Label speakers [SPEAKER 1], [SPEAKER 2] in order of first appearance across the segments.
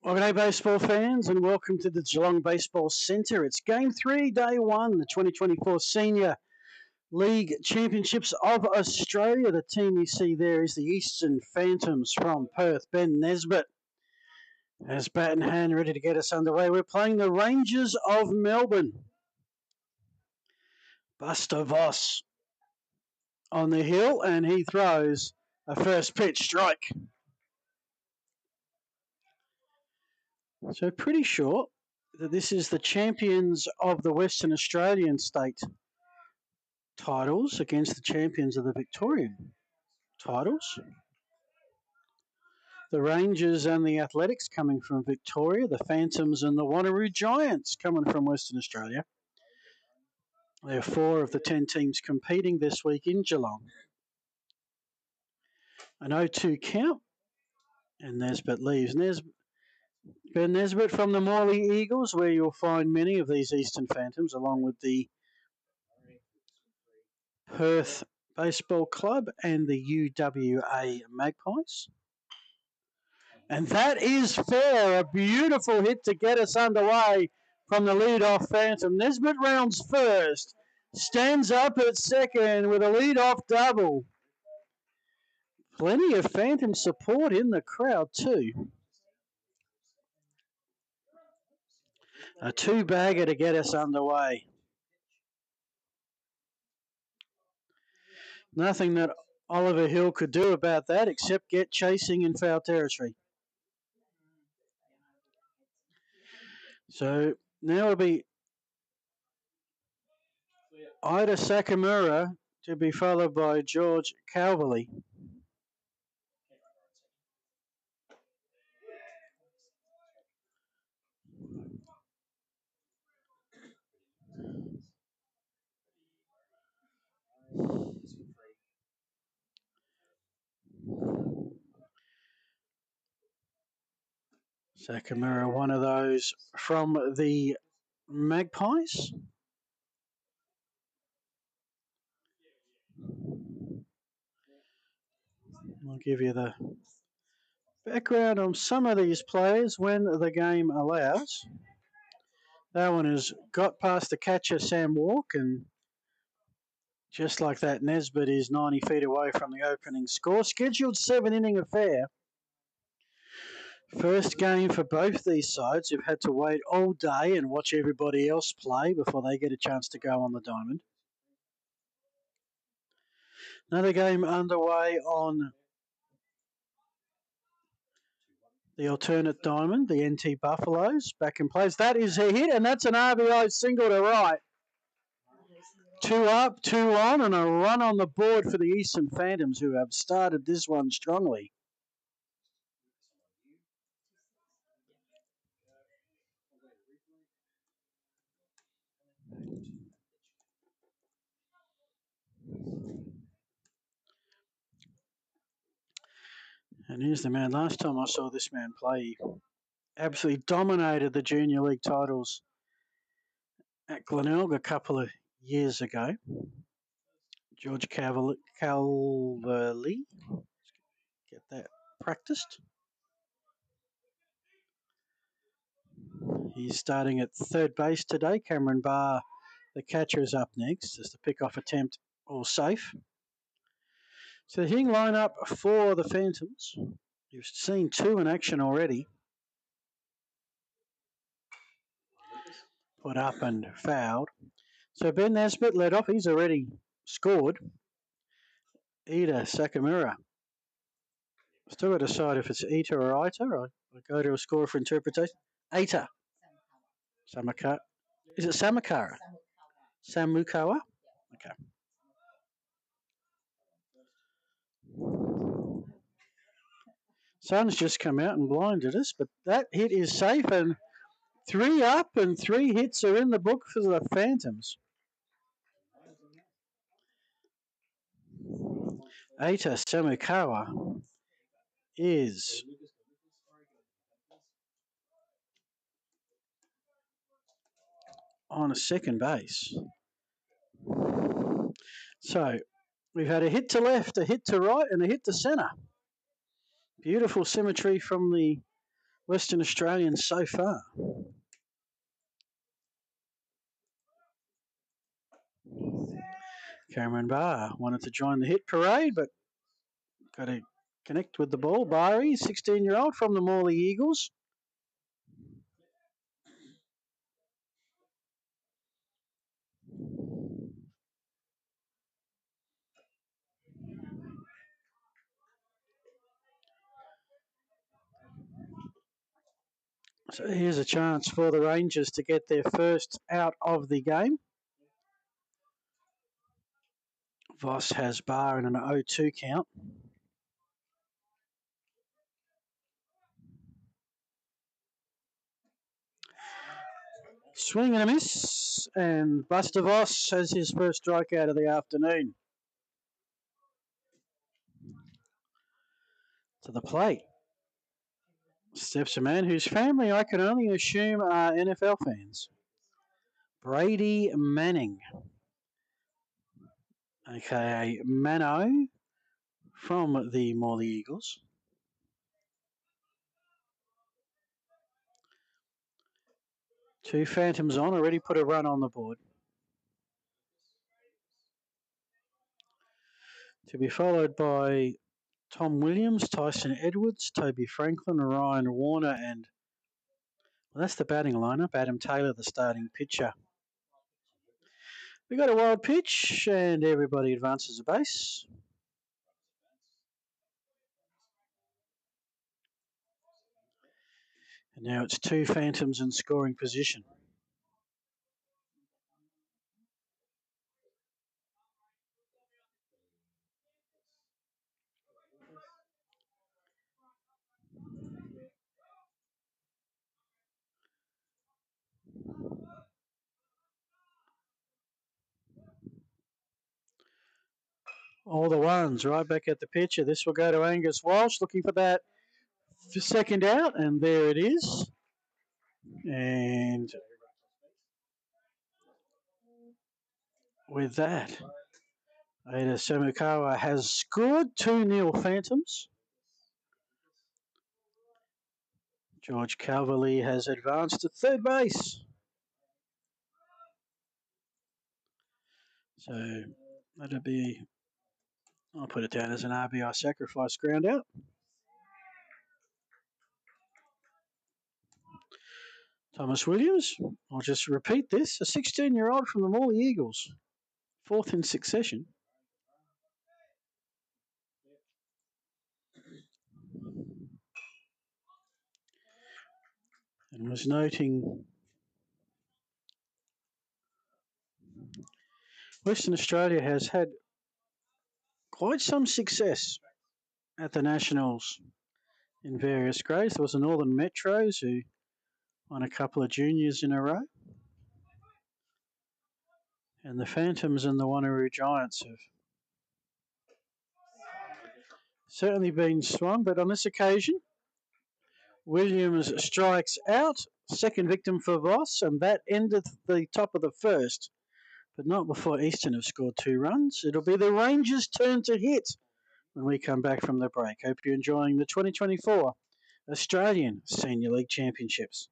[SPEAKER 1] Well, good day, baseball fans, and welcome to the Geelong Baseball Centre. It's Game 3, Day 1, the 2024 Senior League Championships of Australia. The team you see there is the Eastern Phantoms from Perth. Ben Nesbitt has bat in hand, ready to get us underway. We're playing the Rangers of Melbourne. Buster Voss on the hill, and he throws a first pitch strike. So pretty sure that this is the champions of the Western Australian state titles against the champions of the Victorian titles. The Rangers and the Athletics coming from Victoria, the Phantoms and the Wanneroo Giants coming from Western Australia. There are 4 of the 10 teams competing this week in Geelong. An 0-2 count, and Nesbitt leaves. Ben Nesbitt from the Morley Eagles, where you'll find many of these Eastern Phantoms, along with the Perth Baseball Club and the UWA Magpies. And that is fair. A beautiful hit to get us underway from the lead-off Phantom. Nesbitt rounds first. Stands up at second with a lead-off double. Plenty of Phantom support in the crowd too. A 2-bagger to get us underway. Nothing that Oliver Hill could do about that except get chasing in foul territory. So now it'll be Ida Sakamura to be followed by George Calverley. Sakamura, one of those from the Magpies. I'll give you the background on some of these players when the game allows. That one has got past the catcher, Sam Walk, and just like that, Nesbitt is 90 feet away from the opening score. Scheduled 7-inning affair. First game for both these sides who've had to wait all day and watch everybody else play before they get a chance to go on the diamond. Another game underway on the alternate diamond, the NT Buffaloes, back in place. That is a hit, and that's an RBI single to right. 2 up, 2 on, and a run on the board for the Eastern Phantoms, who have started this one strongly. And here's the man. Last time I saw this man play, he absolutely dominated the junior league titles at Glenelg a couple of years ago. George Calverley. Get that practiced. He's starting at third base today. Cameron Barr, the catcher, is up next as the pick-off attempt all safe. So the hitting lineup for the Phantoms. You've seen 2 in action already. Put up and fouled. So Ben Nesbitt led off. He's already scored. Ida Sakamura. Still got to decide if it's Ita or Ita. I go to a score for interpretation. Ita. Samakara. Is it Samakara? Samukawa? Okay. Sun's just come out and blinded us, but that hit is safe, and 3 up and 3 hits are in the book for the Phantoms. Ata Samukawa is on a second base. So we've had a hit to left, a hit to right, and a hit to centre. Beautiful symmetry from the Western Australians so far. Cameron Barr wanted to join the hit parade, but got to connect with the ball. Barry, 16-year-old from the Morley Eagles. So here's a chance for the Rangers to get their first out of the game. Voss has Barr in an 0-2 count. Swing and a miss, and Buster Voss has his first strikeout of the afternoon. To the plate steps a man whose family I can only assume are NFL fans. Brady Manning, aka Mano, from the Morley Eagles. Two Phantoms on, already put a run on the board. To be followed by Tom Williams, Tyson Edwards, Toby Franklin, Ryan Warner, and well, that's the batting lineup. Adam Taylor, the starting pitcher. We got a wild pitch, and everybody advances a base. And now it's two Phantoms in scoring position. All the ones right back at the pitcher. This will go to Angus Walsh looking for that second out, and there it is. And with that, Ada Samukawa has scored 2-0 Phantoms. George Calverley has advanced to third base. So that'll be, I'll put it down as an RBI sacrifice ground out. Thomas Williams, I'll just repeat this, a 16-year-old from the Morley Eagles, fourth in succession. And was noting Western Australia has had quite some success at the Nationals in various grades. There was the Northern Metros who won a couple of juniors in a row. And the Phantoms and the Wanneroo Giants have certainly been strong, but on this occasion, Williams strikes out, second victim for Voss, and that ended the top of the first, but not before Eastern have scored 2 runs. It'll be the Rangers' turn to hit when we come back from the break. Hope you're enjoying the 2024 Australian Senior League Championships.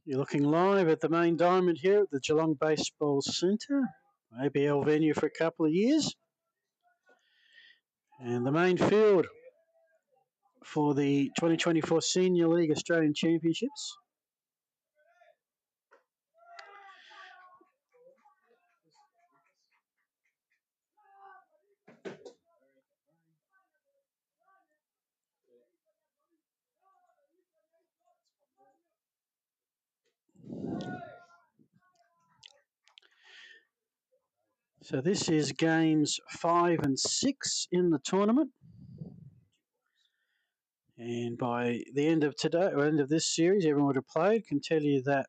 [SPEAKER 1] You're looking live at the main diamond here at the Geelong Baseball Centre, ABL venue for a couple of years. And the main field for the 2024 Senior League Australian Championships. So this is games 5 and 6 in the tournament. And by the end of today, or end of this series, everyone would have played. Can tell you that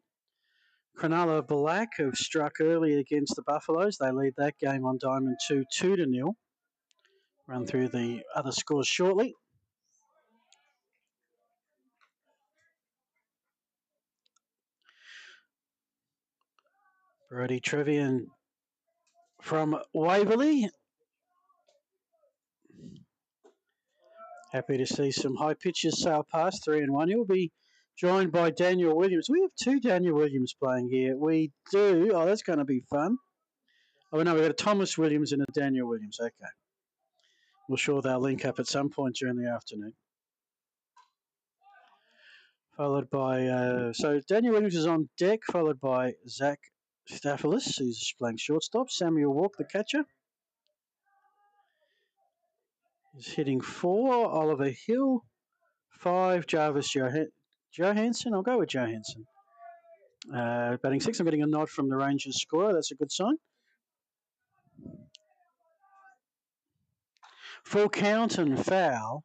[SPEAKER 1] Cronulla Black have struck early against the Buffaloes. They lead that game on diamond 2-0. Run through the other scores shortly. Brody Trevian from Waverley. Happy to see some high pitches sail past 3-1. He'll be joined by Daniel Williams. We have two Daniel Williams playing here. We do. Oh, that's going to be fun. Oh, no, we've got a Thomas Williams and a Daniel Williams. Okay. We're sure they'll link up at some point during the afternoon. Followed by, so Daniel Williams is on deck, followed by Zach Staphylis, who's playing shortstop. Samuel Walk, the catcher, is hitting 4. Oliver Hill, 5. Jarvis Johansson. I'll go with Johansson. Batting 6. I'm getting a nod from the Rangers scorer. That's a good sign. Full count and foul.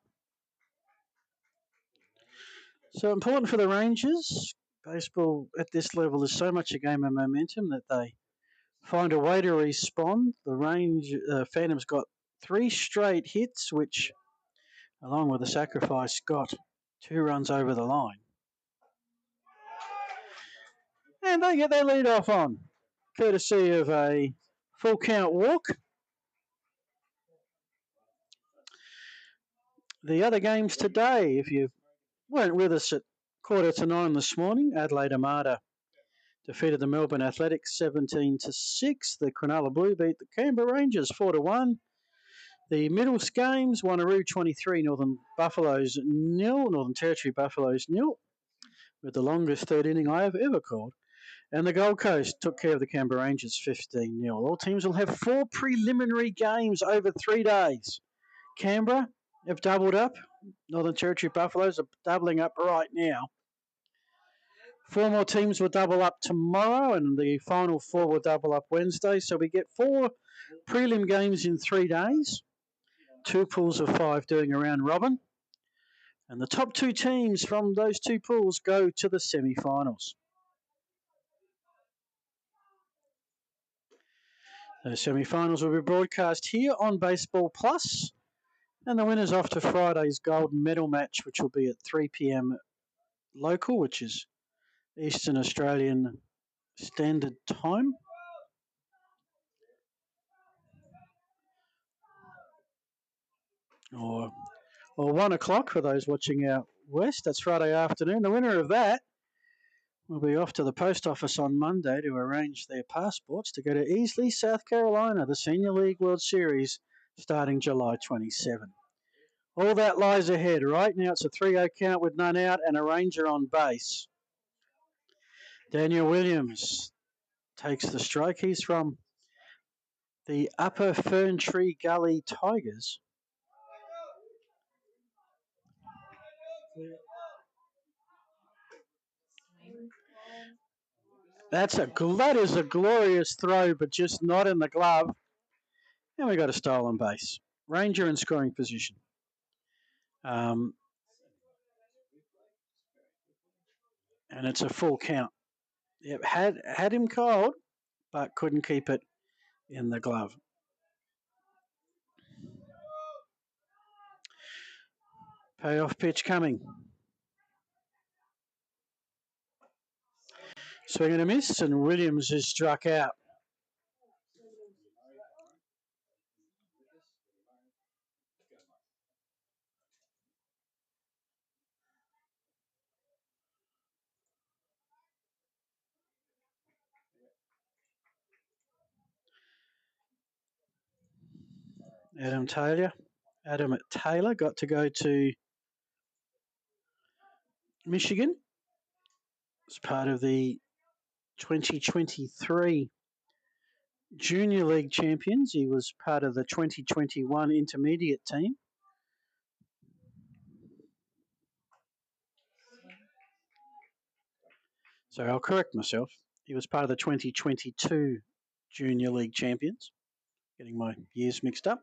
[SPEAKER 1] So important for the Rangers. Baseball at this level is so much a game of momentum that they find a way to respond. The Phantoms got 3 straight hits, which, along with the sacrifice, got 2 runs over the line. And they get their lead off on, courtesy of a full count walk. The other games today, if you weren't with us at 8:45 this morning, Adelaide Armada defeated the Melbourne Athletics 17-6. The Cronulla Blue beat the Canberra Rangers 4-1. The Middles games, Wanneroo 23, Northern Buffaloes 0, Northern Territory Buffaloes 0, with the longest third inning I have ever called. And the Gold Coast took care of the Canberra Rangers 15-0. All teams will have 4 preliminary games over 3 days. Canberra have doubled up. Northern Territory Buffaloes are doubling up right now. 4 more teams will double up tomorrow, and the final 4 will double up Wednesday. So we get 4 prelim games in 3 days. 2 pools of 5 doing a round robin. And the top 2 teams from those 2 pools go to the semi-finals. The semi-finals will be broadcast here on Baseball Plus. And the winners off to Friday's gold medal match, which will be at 3 p.m. local, which is Eastern Australian Standard Time. Or 1 o'clock for those watching out west. That's Friday afternoon. The winner of that will be off to the post office on Monday to arrange their passports to go to Easley, South Carolina, the Senior League World Series starting July 27. All that lies ahead. Right now it's a 3-0 count with none out and a Ranger on base. Daniel Williams takes the strike. He's from the Upper Fern Tree Gully Tigers. That is a glorious throw, but just not in the glove. And we got a stolen base. Ranger in scoring position. And it's a full count. Yep, had him cold, but couldn't keep it in the glove. Payoff pitch coming. Swing and a miss, and Williams is struck out. Adam Taylor got to go to Michigan as part of the 2023 Junior League champions. He was part of the 2021 intermediate team. So I'll correct myself. He was part of the 2022 Junior League champions. Getting my years mixed up.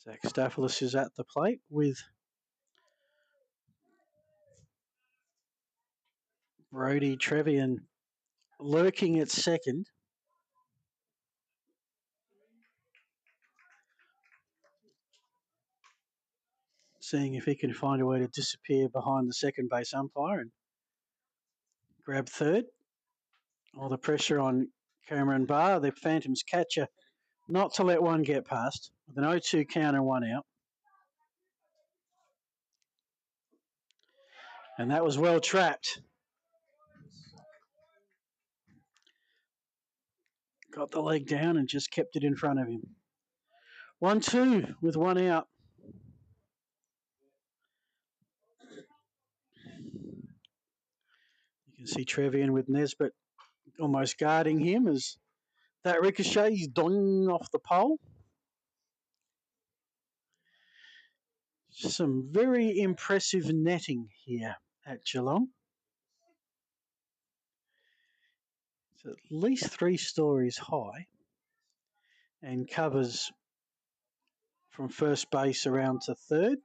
[SPEAKER 1] Zach Stapoulis is at the plate with Brody Trevian lurking at second. Seeing if he can find a way to disappear behind the second base umpire and grab third. All the pressure on Cameron Barr, the Phantoms catcher, not to let one get past with an 0-2 count and one out. And that was well trapped. Got the leg down and just kept it in front of him. 1-2 with one out. You can see Trevian with Nesbitt almost guarding him as that ricochets dong off the pole. Some very impressive netting here at Geelong. It's at least 3 stories high and covers from first base around to third.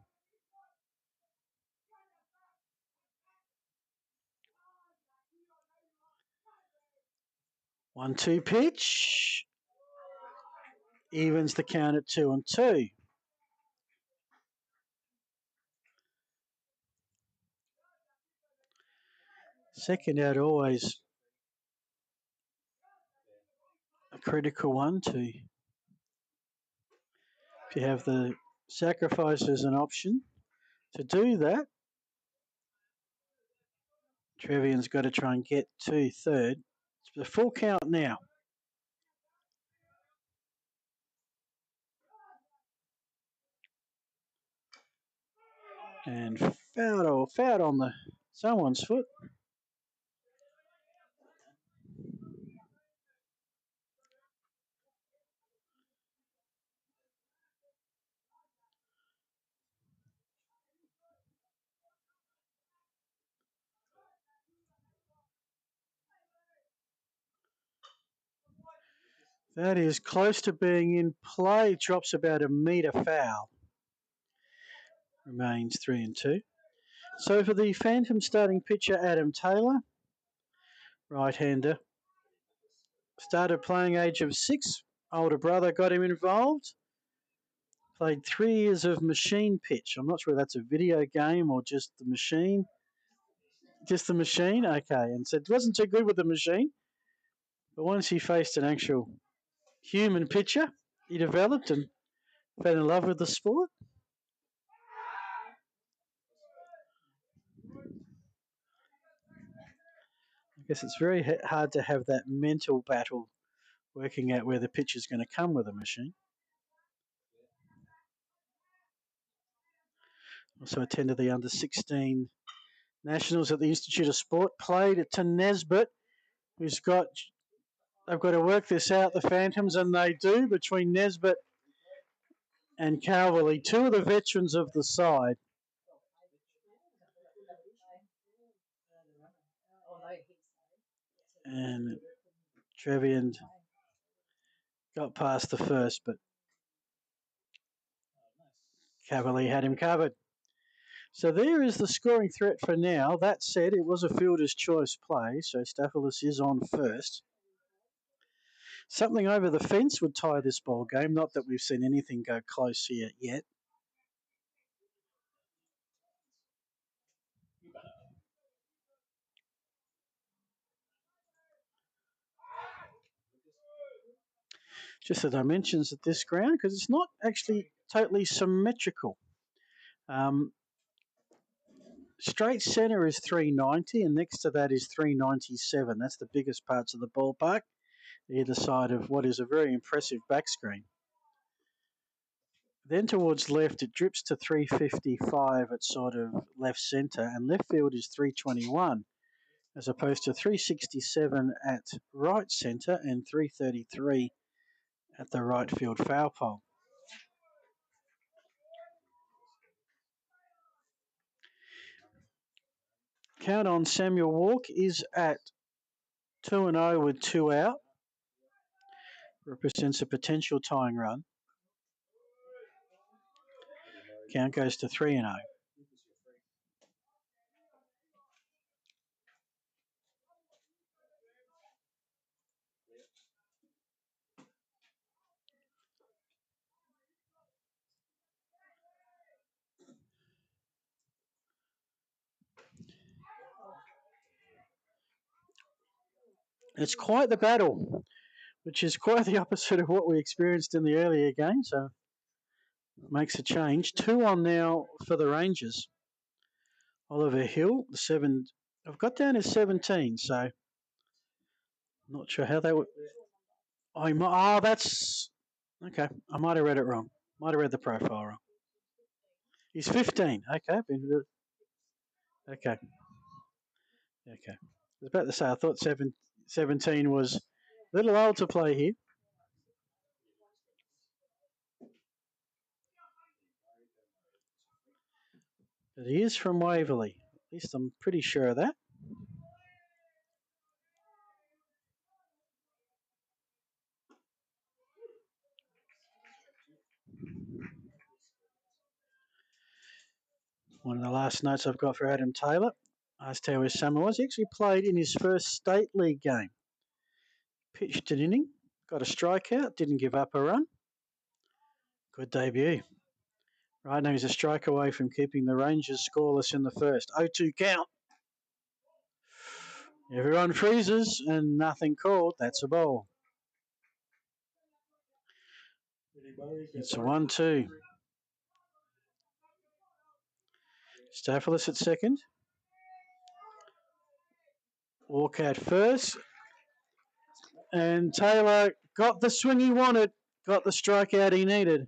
[SPEAKER 1] 1-2 pitch. Evens the count at 2-2. Second out always a critical one to, if you have the sacrifice as an option to do that. Trevian's got to try and get to third. It's the full count now. And fouled on the someone's foot. That is close to being in play. Drops about a metre foul. Remains 3-2. So for the Phantom starting pitcher, Adam Taylor, right-hander, started playing age of 6. Older brother got him involved. Played 3 years of machine pitch. I'm not sure if that's a video game or just the machine. Just the machine? Okay. And said wasn't too good with the machine. But once he faced an actual human pitcher, he developed and fell in love with the sport. I guess it's very hard to have that mental battle working out where the pitch is going to come with a machine. Also attended the under-16 Nationals at the Institute of Sport. Played it to Nesbitt, they've got to work this out, the Phantoms, and they do, between Nesbitt and Calverley, 2 of the veterans of the side. And Trevian got past the first, but Calverley had him covered. So there is the scoring threat for now. That said, it was a fielder's choice play, so Stapoulis is on first. Something over the fence would tie this ball game. Not that we've seen anything go close here yet. Just the dimensions of this ground, because it's not actually totally symmetrical. Straight centre is 390, and next to that is 397. That's the biggest parts of the ballpark, either side of what is a very impressive back screen. Then towards left, it drips to 355 at sort of left centre, and left field is 321, as opposed to 367 at right centre and 333 at the right field foul pole. Count on Samuel Walk is at 2-0 with 2 out. Represents a potential tying run. Count goes to 3-0. It's quite the battle, which is quite the opposite of what we experienced in the earlier game, so it makes a change. 2 on now for the Rangers. Oliver Hill, the 7. I've got down as 17, so not sure how they would. That's okay. I might have read it wrong. Might have read the profile wrong. He's 15. Okay. Okay. Okay. I was about to say, I thought 17 was a little old to play here. But he is from Waverley. At least I'm pretty sure of that. One of the last notes I've got for Adam Taylor. Asked how his summer was. He actually played in his first state league game. Pitched an inning, got a strikeout, didn't give up a run. Good debut. Right now he's a strike away from keeping the Rangers scoreless in the first. 0-2 count. Everyone freezes and nothing called. That's a ball. It's a 1-2. Stapoulos at second. Walk out first. And Taylor got the swing he wanted, got the strikeout he needed.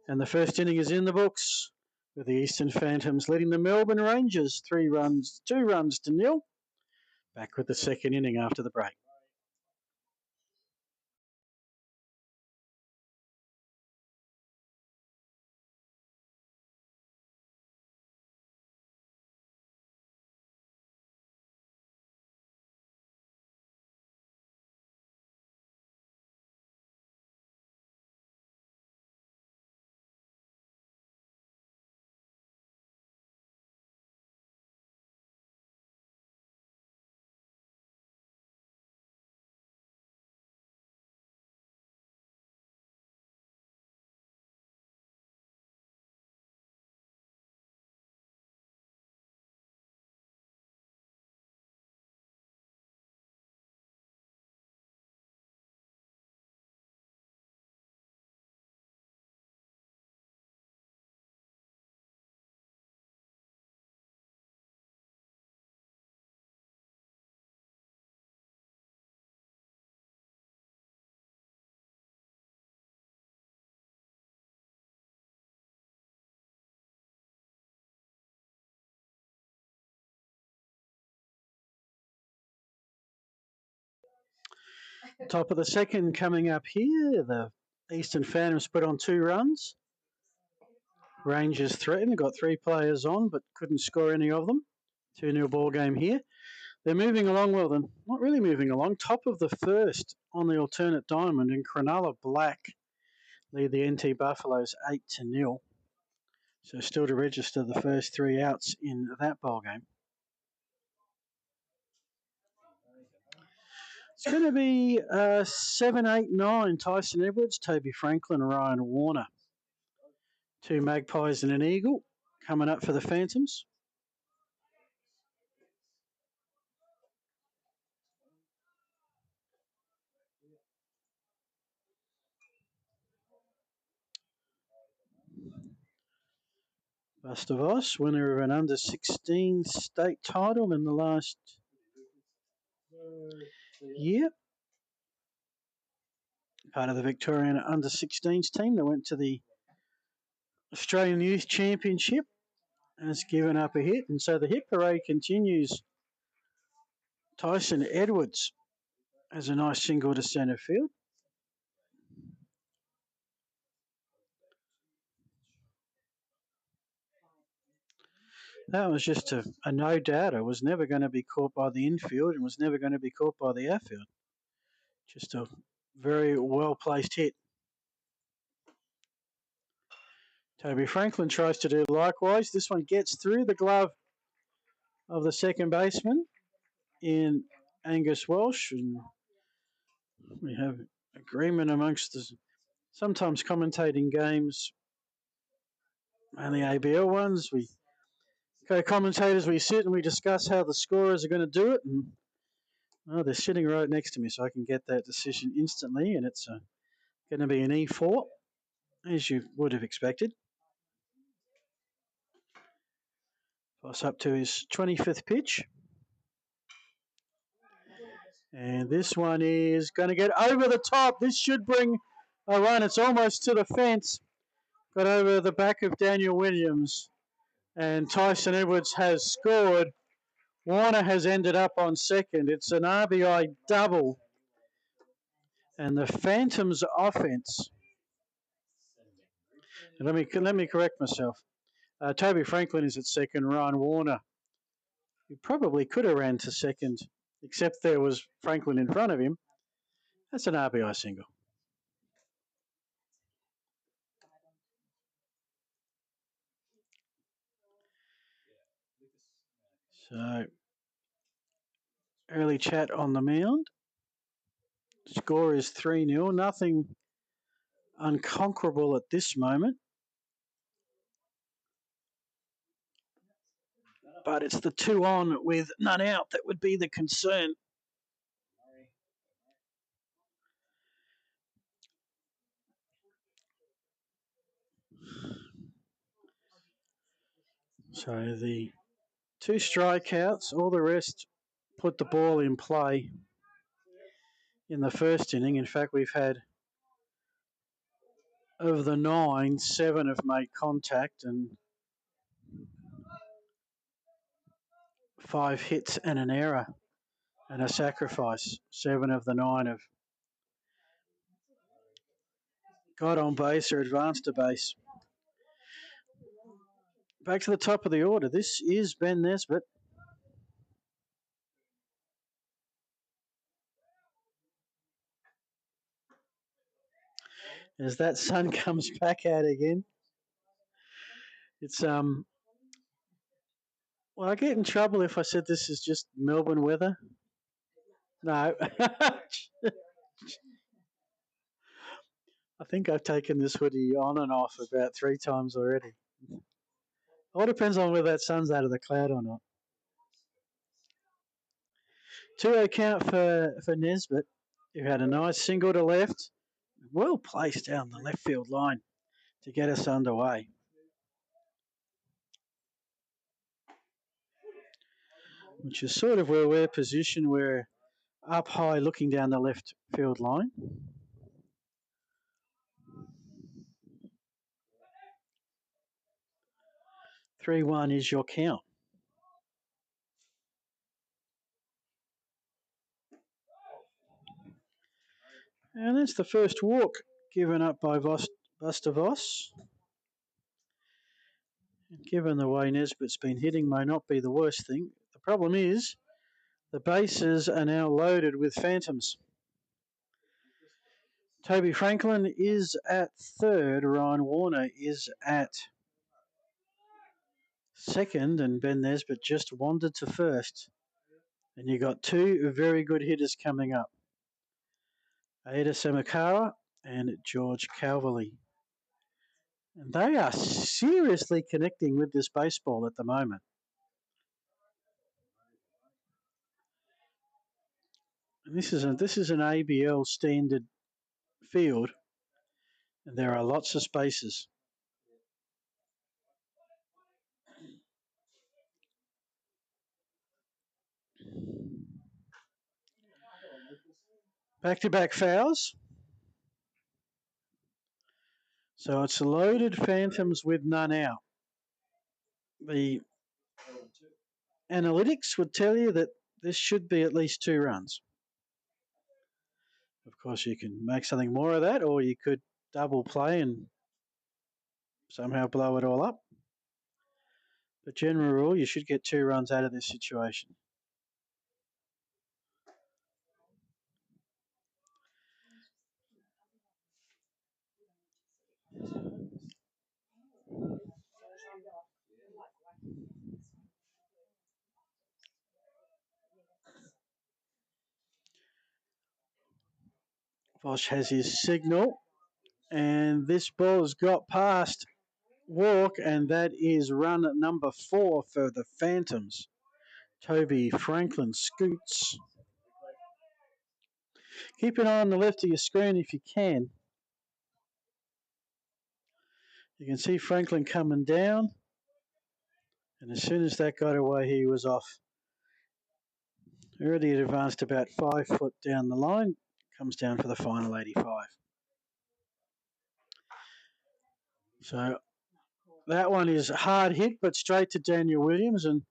[SPEAKER 1] And the first inning is in the books, with the Eastern Phantoms leading the Melbourne Rangers 2 runs to nil. Back with the second inning after the break. Top of the second coming up here. The Eastern Phantoms put on 2 runs. Rangers threatened, got 3 players on, but couldn't score any of them. 2-0 ball game here. They're moving along well, then. Not really moving along. Top of the first on the alternate diamond, and Cronulla Black lead the NT Buffaloes 8-0. So still to register the first 3 outs in that ball game. It's going to be 7, 8, 9. Tyson Edwards, Toby Franklin, Ryan Warner. 2 Magpies and an Eagle coming up for the Phantoms. Bustavos, winner of an under-16 state title in the last year. Part of the Victorian under-16s team that went to the Australian Youth Championship, has given up a hit, and so the hit parade continues. Tyson Edwards has a nice single to centre field. That was just a no-doubter. Was never going to be caught by the infield and was never going to be caught by the outfield. Just a very well-placed hit. Toby Franklin tries to do likewise. This one gets through the glove of the second baseman in Angus Walsh, and we have agreement amongst the sometimes commentating games and the ABL ones. We co-commentators, we sit and we discuss how the scorers are going to do it, and they're sitting right next to me, so I can get that decision instantly, and it's going to be an E4, as you would have expected. Toss up to his 25th pitch. And this one is going to get over the top. This should bring a run. It's almost to the fence. Got over the back of Daniel Williams. And Tyson Edwards has scored. Warner has ended up on second. It's an RBI double. And the Phantoms offense. Let me correct myself. Toby Franklin is at second. Ryan Warner, he probably could have ran to second, except there was Franklin in front of him. That's an RBI single. So, early chat on the mound. Score is 3-0. Nothing unconquerable at this moment. But it's the 2 on with none out that would be the concern. So the 2 strikeouts, all the rest put the ball in play in the first inning. In fact, we've had, of the 9, 7 have made contact and 5 hits and an error and a sacrifice. 7 of the 9 have got on base or advanced to base. Back to the top of the order. This is Ben Nesbitt. As that sun comes back out again. It's well, I get in trouble if I said this is just Melbourne weather. No. I think I've taken this hoodie on and off about 3 times already. All depends on whether that sun's out of the cloud or not. 2-0 count for Nesbitt, who had a nice single to left. Well placed down the left field line to get us underway. Which is sort of where we're positioned. We're up high looking down the left field line. 3-1 is your count. And that's the first walk given up by Bustavos. Given the way Nesbitt's been hitting, may not be the worst thing. The problem is the bases are now loaded with Phantoms. Toby Franklin is at third. Ryan Warner is at second. And Ben Nesbitt just wandered to first. And you got 2 very good hitters coming up. Ada Samakara and George Calverley. And they are seriously connecting with this baseball at the moment. And this is an ABL standard field, and there are lots of spaces. Back-to-back fouls. So it's loaded Phantoms with none out. The analytics would tell you that this should be at least 2 runs. Of course, you can make something more of that, or you could double play and somehow blow it all up. But general rule, you should get 2 runs out of this situation. Vosh has his signal, and this ball's got past Walk, and that is run number 4 for the Phantoms. Toby Franklin scoots. Keep an eye on the left of your screen if you can. You can see Franklin coming down, and as soon as that got away, he was off. Already advanced about 5 foot down the line, comes down for the final 85. So that one is hard hit, but straight to Daniel Williams, and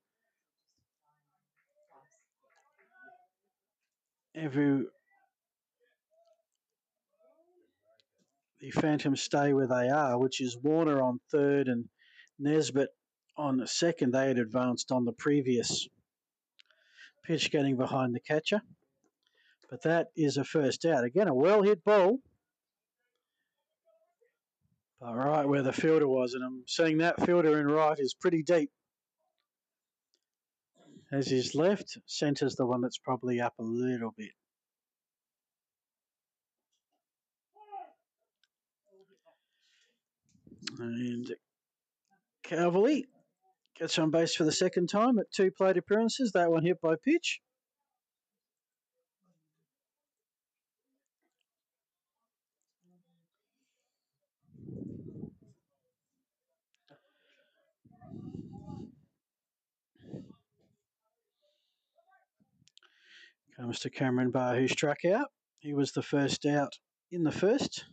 [SPEAKER 1] the Phantoms stay where they are, which is Warner on third and Nesbitt on second. They had advanced on the previous pitch, getting behind the catcher. But that is a first out. Again, a well-hit ball. But right where the fielder was, and I'm seeing that fielder in right is pretty deep. As his left, centre's the one that's probably up a little bit. And Calverley gets on base for the second time at 2 plate appearances. That one hit by pitch. Comes to Cameron Barr, who struck out. He was the first out in the first.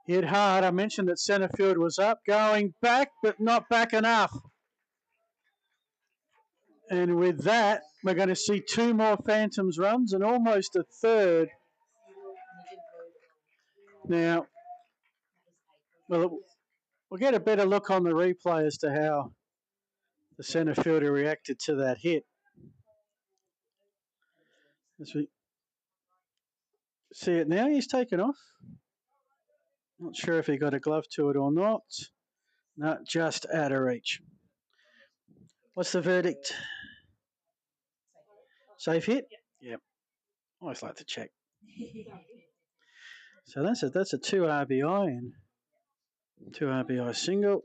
[SPEAKER 1] Hit hard. I mentioned that centre field was up, going back, but not back enough. And with that, we're going to see 2 more Phantoms runs and almost a third. Now, we'll get a better look on the replay as to how the centre fielder reacted to that hit. As we see it now, he's taken off. Not sure if he got a glove to it or not. Not just out of reach. What's the verdict? Safe hit? Yep. Always like to check. So that's a 2 RBI and 2 RBI single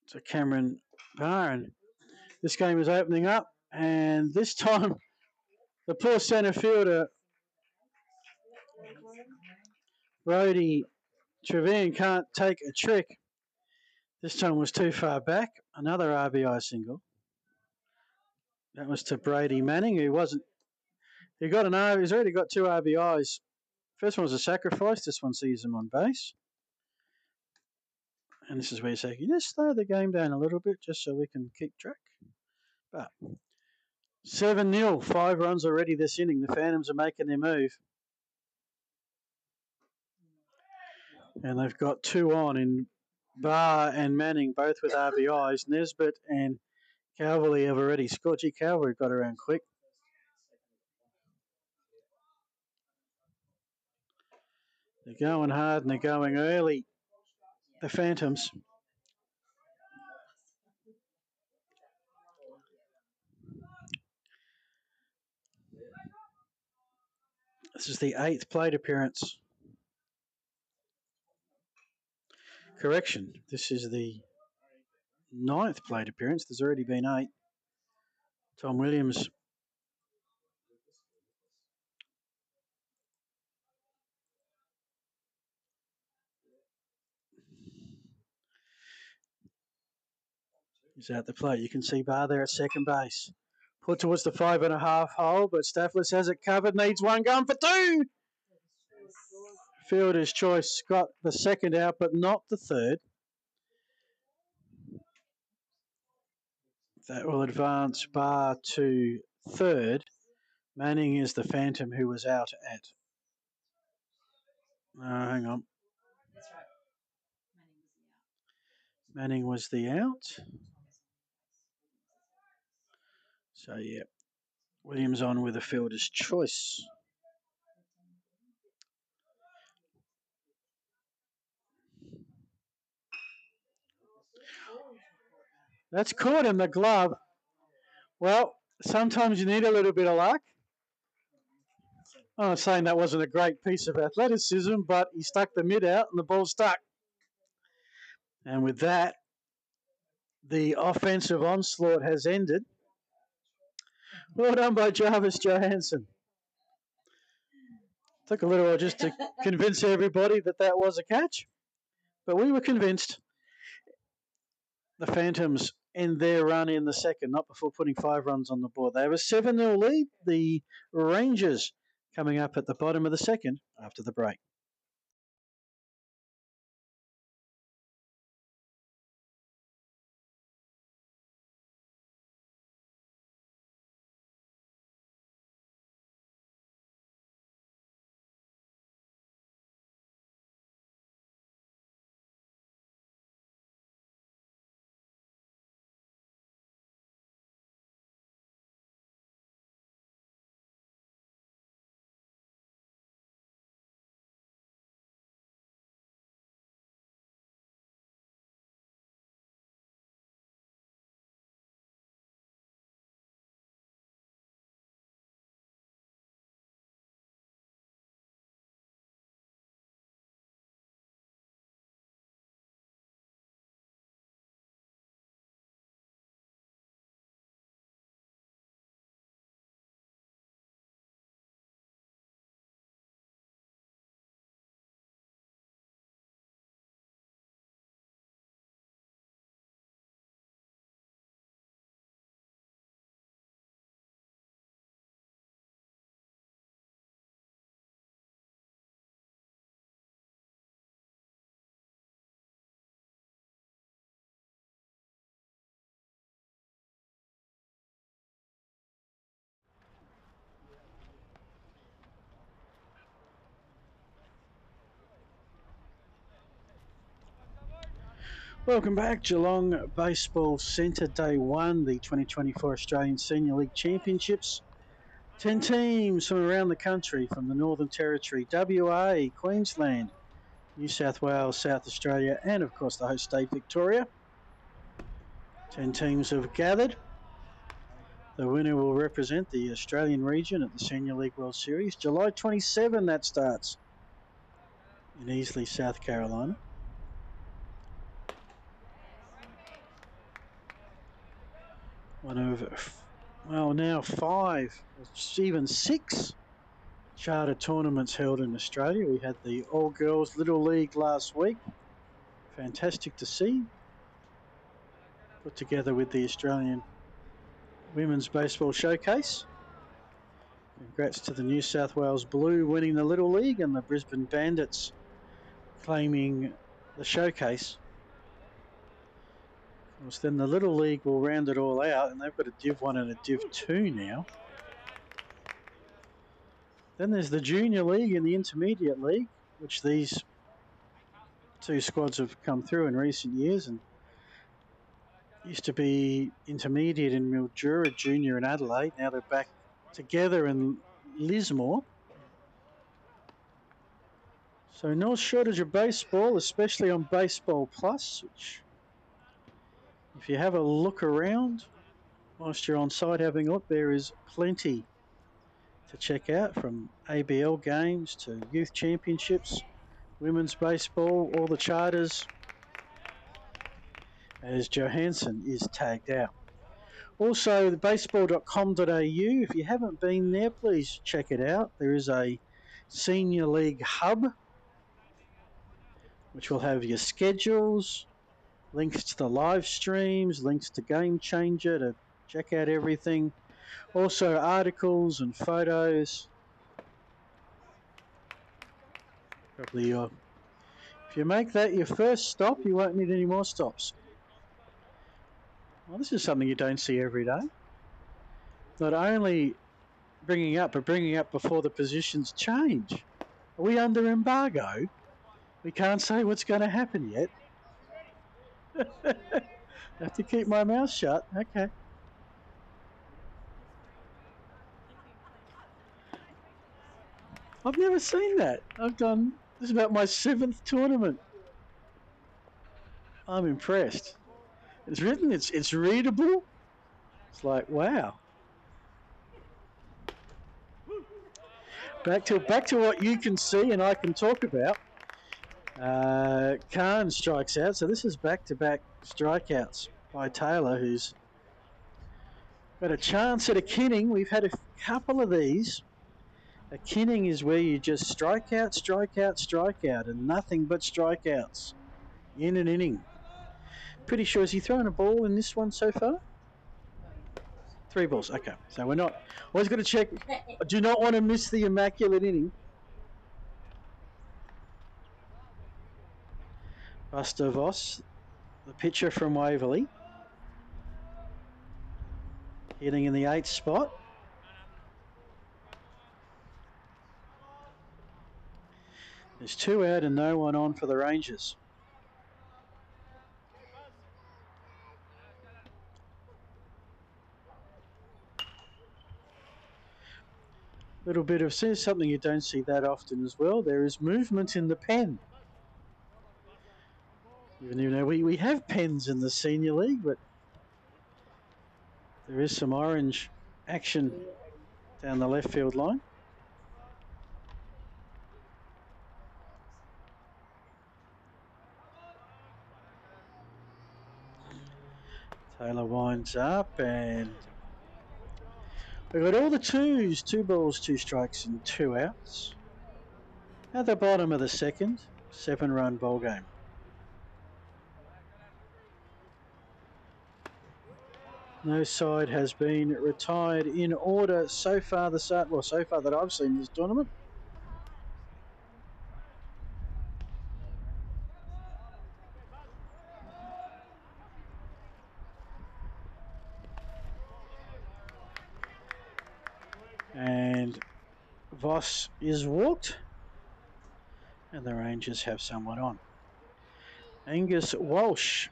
[SPEAKER 1] to Cameron Barr. And this game is opening up, and this time the poor centre fielder, Brody Trevine, can't take a trick. This time was too far back. Another RBI single. That was to Brady Manning, who wasn't. He got an R. He's already got 2 RBIs. First one was a sacrifice. This one sees him on base. And this is where you say, you just slow the game down a little bit just so we can keep track. But 7-0, 5 runs already this inning. The Phantoms are making their move. And they've got 2 on in Barr and Manning, both with RBIs. Nesbitt and Calverley have already scored. Gee, Calverley got around quick. They're going hard and they're going early. The Phantoms. This is the 8th plate appearance. Correction, this is the 9th plate appearance. There's already been 8. Tom Williams. He's out the plate. You can see Barr there at second base. Put towards the 5.5 hole, but Staffless has it covered. Needs one, going for two. Fielder's choice got the second out, but not the third. That will advance Barr to third. Manning is the phantom who was out at. Hang on. Manning was the out. So, yeah, Williams on with a fielder's choice. That's caught in the glove. Well, sometimes you need a little bit of luck. I'm not saying that wasn't a great piece of athleticism, but he stuck the mid out and the ball stuck. And with that, the offensive onslaught has ended. Well done by Jarvis Johansson. Took a little while just to convince everybody that that was a catch, but we were convinced. The Phantoms end their run in the second, not before putting 5 runs on the board. They have a 7-0 lead. The Rangers coming up at the bottom of the second after the break. Welcome back, Geelong Baseball Centre Day 1, the 2024 Australian Senior League Championships. 10 teams from around the country, from the Northern Territory, WA, Queensland, New South Wales, South Australia, and of course the host state, Victoria. 10 teams have gathered. The winner will represent the Australian region at the Senior League World Series. July 27, that starts in Easley, South Carolina. One of, well, now 5, even 6 charter tournaments held in Australia. We had the All-Girls Little League last week. Fantastic to see. Put together with the Australian Women's Baseball Showcase. Congrats to the New South Wales Blue winning the Little League and the Brisbane Bandits claiming the Showcase. Of course, then the Little League will round it all out, and they've got a Div 1 and a Div 2 now. Then there's the Junior League and the Intermediate League, which these 2 squads have come through in recent years, and used to be Intermediate in Mildura, Junior in Adelaide. Now they're back together in Lismore. So no shortage of baseball, especially on Baseball Plus, which, if you have a look around whilst you're on site having a look, there is plenty to check out, from ABL games to youth championships, women's baseball, all the charters, as Johansson is tagged out. Also, the baseball.com.au, if you haven't been there, please check it out. There is a Senior League hub, which will have your schedules, links to the live streams, links to Game Changer to check out everything. Also, articles and photos. Probably if you make that your first stop, you won't need any more stops. Well, this is something you don't see every day. Not only bringing up, but bringing up before the positions change. Are we under embargo? We can't say what's going to happen yet. I have to keep my mouth shut. Okay. I've never seen that. This is about my 7th tournament. I'm impressed. It's written, it's readable. It's like, wow. Back to what you can see and I can talk about. Khan strikes out, so this is back-to-back strikeouts by Taylor, who's got a chance at a kinning. We've had a couple of these. A kinning is where you just strike out, and nothing but strikeouts in an inning. Pretty sure, has he thrown a ball in this one so far? 3 balls, okay. So we're not, always got to check. I do not want to miss the immaculate inning. Buster Voss, the pitcher from Waverley, hitting in the 8th spot. There's 2 out and no one on for the Rangers. Little bit of something you don't see that often as well. There is movement in the pen. Even though we have pens in the Senior League, but there is some orange action down the left field line. Taylor winds up and we've got all the 2s, 2 balls, 2 strikes and 2 outs. At the bottom of the 2nd, 7-run ball game. No side has been retired in order so far so far that I've seen this tournament. And Voss is walked. And the Rangers have someone on. Angus Walsh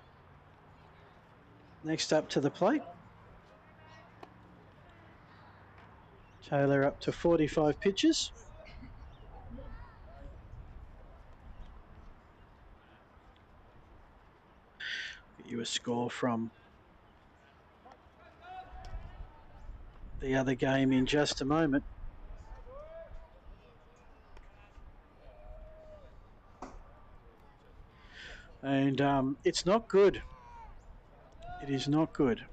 [SPEAKER 1] next up to the plate. Taylor up to 45 pitches. Get you a score from the other game in just a moment. And it's not good. It is not good.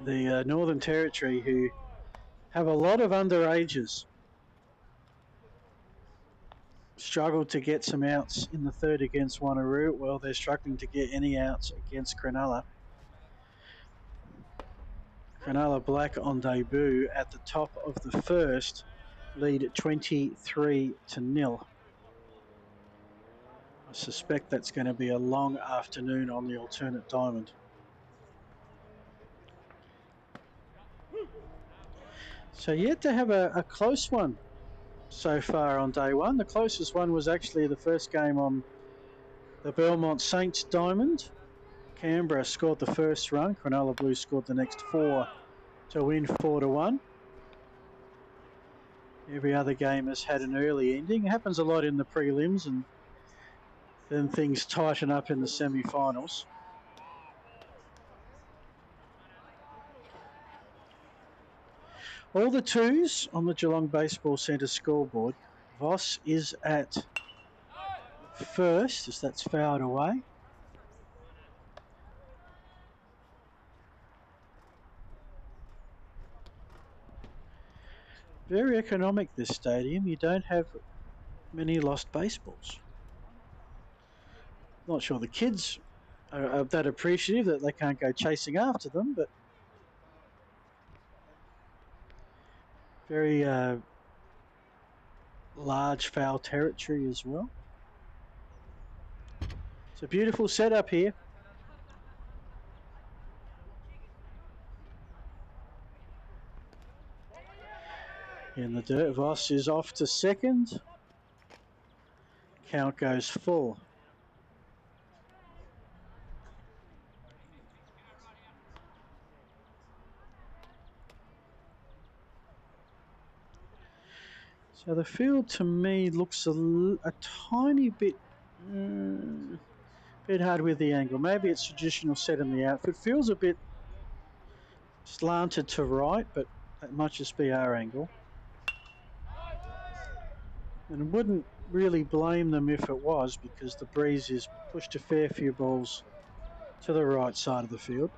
[SPEAKER 1] The Northern Territory, who have a lot of underages, struggled to get some outs in the 3rd against Wanneroo. Well, they're struggling to get any outs against Cronulla. Cronulla Black on debut at the top of the 1st, lead 23-0. I suspect that's going to be a long afternoon on the alternate diamond. So yet to have a close one so far on day 1. The closest one was actually the first game on the Belmont Saints diamond. Canberra scored the first run. Cronulla Blue scored the next 4 to win 4-1. Every other game has had an early ending. It happens a lot in the prelims and then things tighten up in the semi-finals. All the 2s on the Geelong Baseball Centre scoreboard. Voss is at first, as that's fouled away. Very economic, this stadium. You don't have many lost baseballs. Not sure the kids are that appreciative that they can't go chasing after them, but very large foul territory as well. It's a beautiful setup here. In the dirt, Voss is off to second. Count goes full. So the field to me looks a tiny bit hard with the angle. Maybe it's traditional set in the outfield. Feels a bit slanted to right, but that might just be our angle. And wouldn't really blame them if it was, because the breeze has pushed a fair few balls to the right side of the field.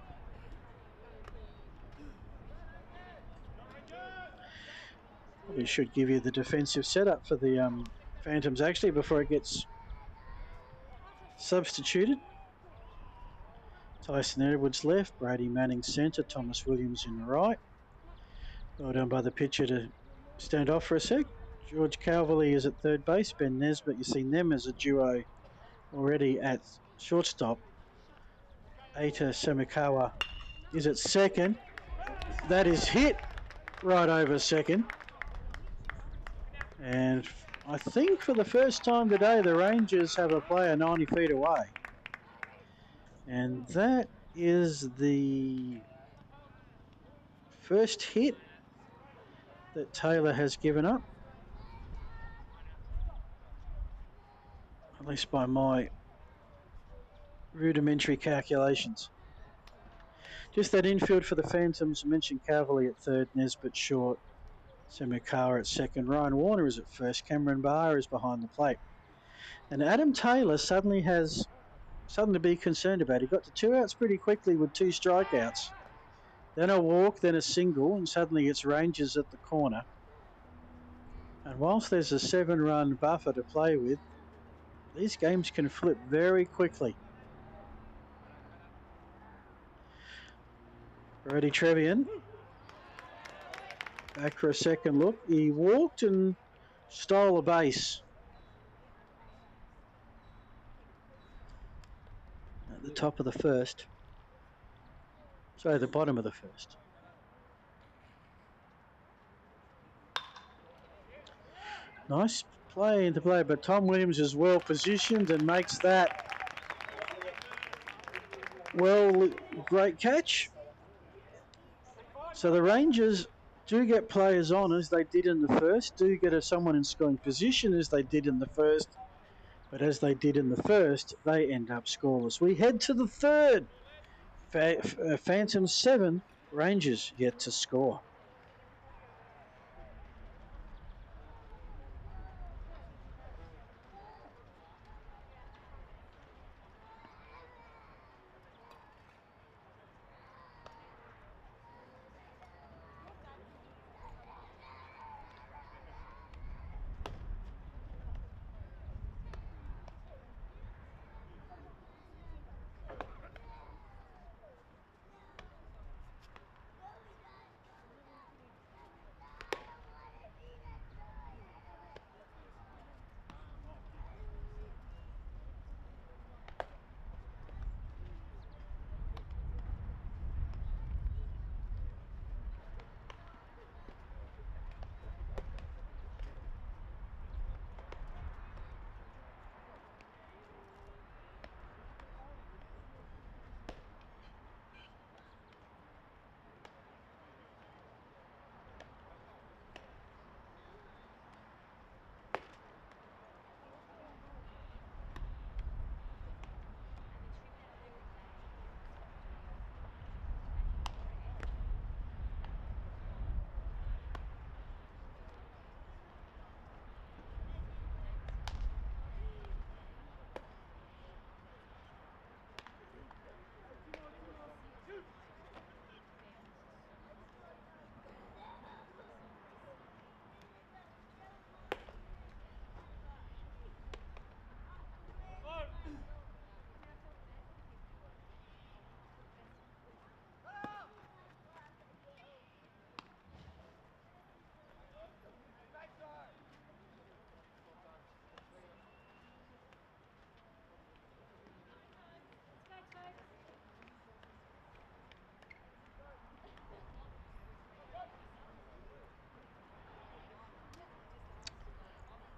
[SPEAKER 1] Probably should give you the defensive setup for the Phantoms actually before it gets substituted. Tyson Edwards left, Brady Manning centre, Thomas Williams in the right. Well done by the pitcher to stand off for a sec. George Calverley is at third base. Ben Nesbitt, you've seen them as a duo already at shortstop. Eita Semikawa is at second. That is hit right over second. And I think for the first time today, the Rangers have a player 90 feet away. And that is the first hit that Taylor has given up, at least by my rudimentary calculations. Just that infield for the Phantoms. I mentioned Cavalli at third, Nesbitt short, Semikawa at second, Ryan Warner is at first, Cameron Barr is behind the plate. And Adam Taylor suddenly has something to be concerned about. He got to 2 outs pretty quickly with 2 strikeouts. Then a walk, then a single, and suddenly it's Rangers at the corner. And whilst there's a 7-run buffer to play with, these games can flip very quickly. Brady Trevian back for a second look. He walked and stole a base at the top of the first. Sorry, the bottom of the first. Nice play into play, but Tom Williams is well positioned and makes that great catch. So the Rangers do get players on as they did in the first, do get someone in scoring position as they did in the first, but as they did in the first, they end up scoreless. We head to the third. Phantom 7, Rangers yet to score.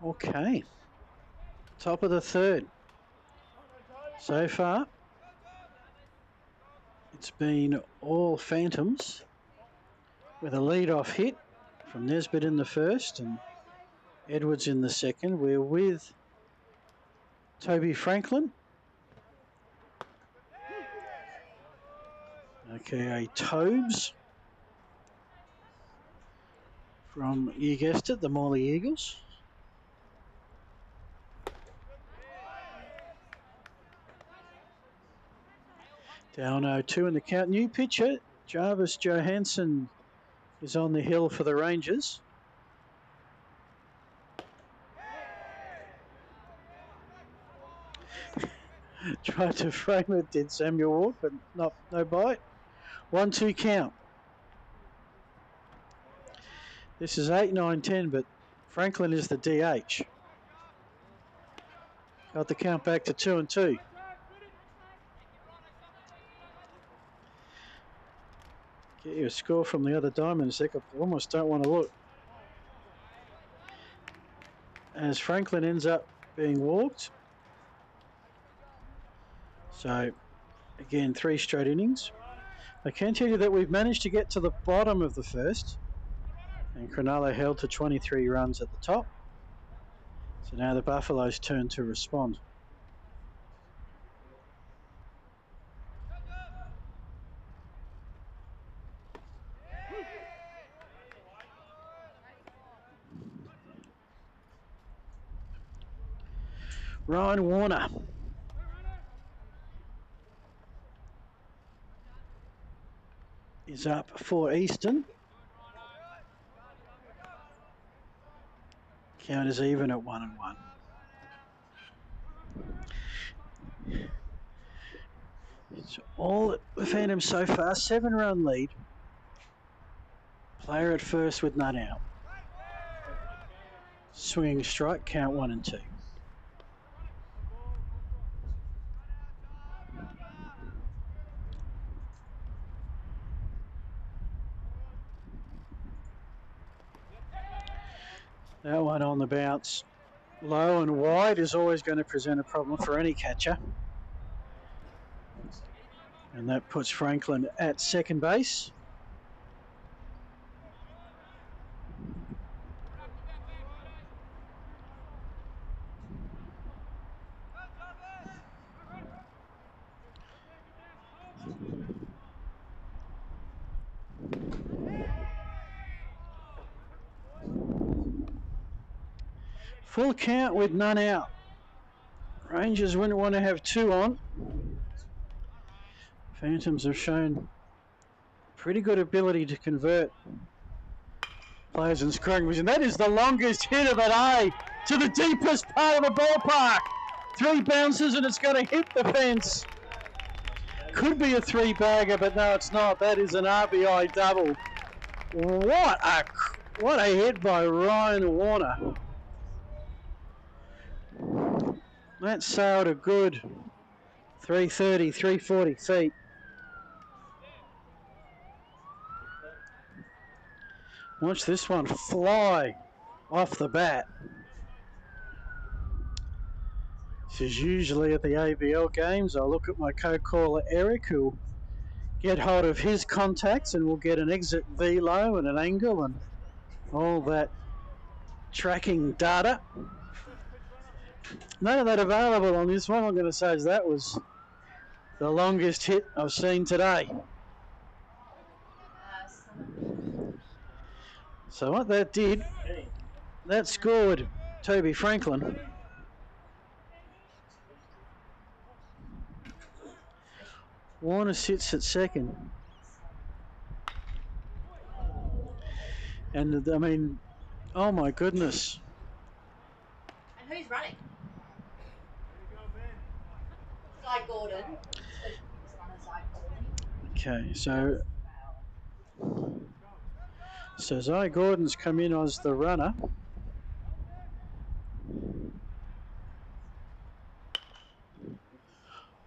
[SPEAKER 1] Okay. Top of the third. So far, it's been all Phantoms with a lead-off hit from Nesbitt in the first and Edwards in the second. We're with Toby Franklin. Okay, a Tobes from, you guessed it, the Morley Eagles. Down 0-2 in the count. New pitcher, Jarvis Johansson, is on the hill for the Rangers. Tried to frame it, did Samuel Ward, but no bite. 1-2 count. This is 8, 9, 10, but Franklin is the DH. Got the count back to 2-2. Get you a score from the other diamond in a sec. I almost don't want to look. As Franklin ends up being walked. So, again, 3 straight innings. I can tell you that we've managed to get to the bottom of the first. And Cronulla held to 23 runs at the top. So now the Buffaloes turn to respond. Ryan Warner. Is up for Easton. Count is even at 1-1. It's all the Phantoms so far. 7-run lead. Player at first with none out. Swinging strike, count 1 and 2. That one on the bounce. Low and wide is always going to present a problem for any catcher. And that puts Franklin at second base. Full count with none out. Rangers wouldn't want to have 2 on. Phantoms have shown pretty good ability to convert players in scoring position. That is the longest hit of the day to the deepest part of the ballpark. 3 bounces and it's going to hit the fence. Could be a 3-bagger, but no, it's not. That is an RBI double. What a hit by Ryan Warner. That sailed a good 330, 340 feet. Watch this one fly off the bat. This is usually at the ABL games. I'll look at my co-caller Eric, who'll get hold of his contacts and we'll get an exit velo and an angle and all that tracking data. None of that available on this one. I'm going to say that was the longest hit I've seen today. So what that did, that scored Toby Franklin. Warner sits at second. And, I mean, oh my goodness.
[SPEAKER 2] And who's running? Zy Gordon.
[SPEAKER 1] Okay, so Zy Gordon's come in as the runner.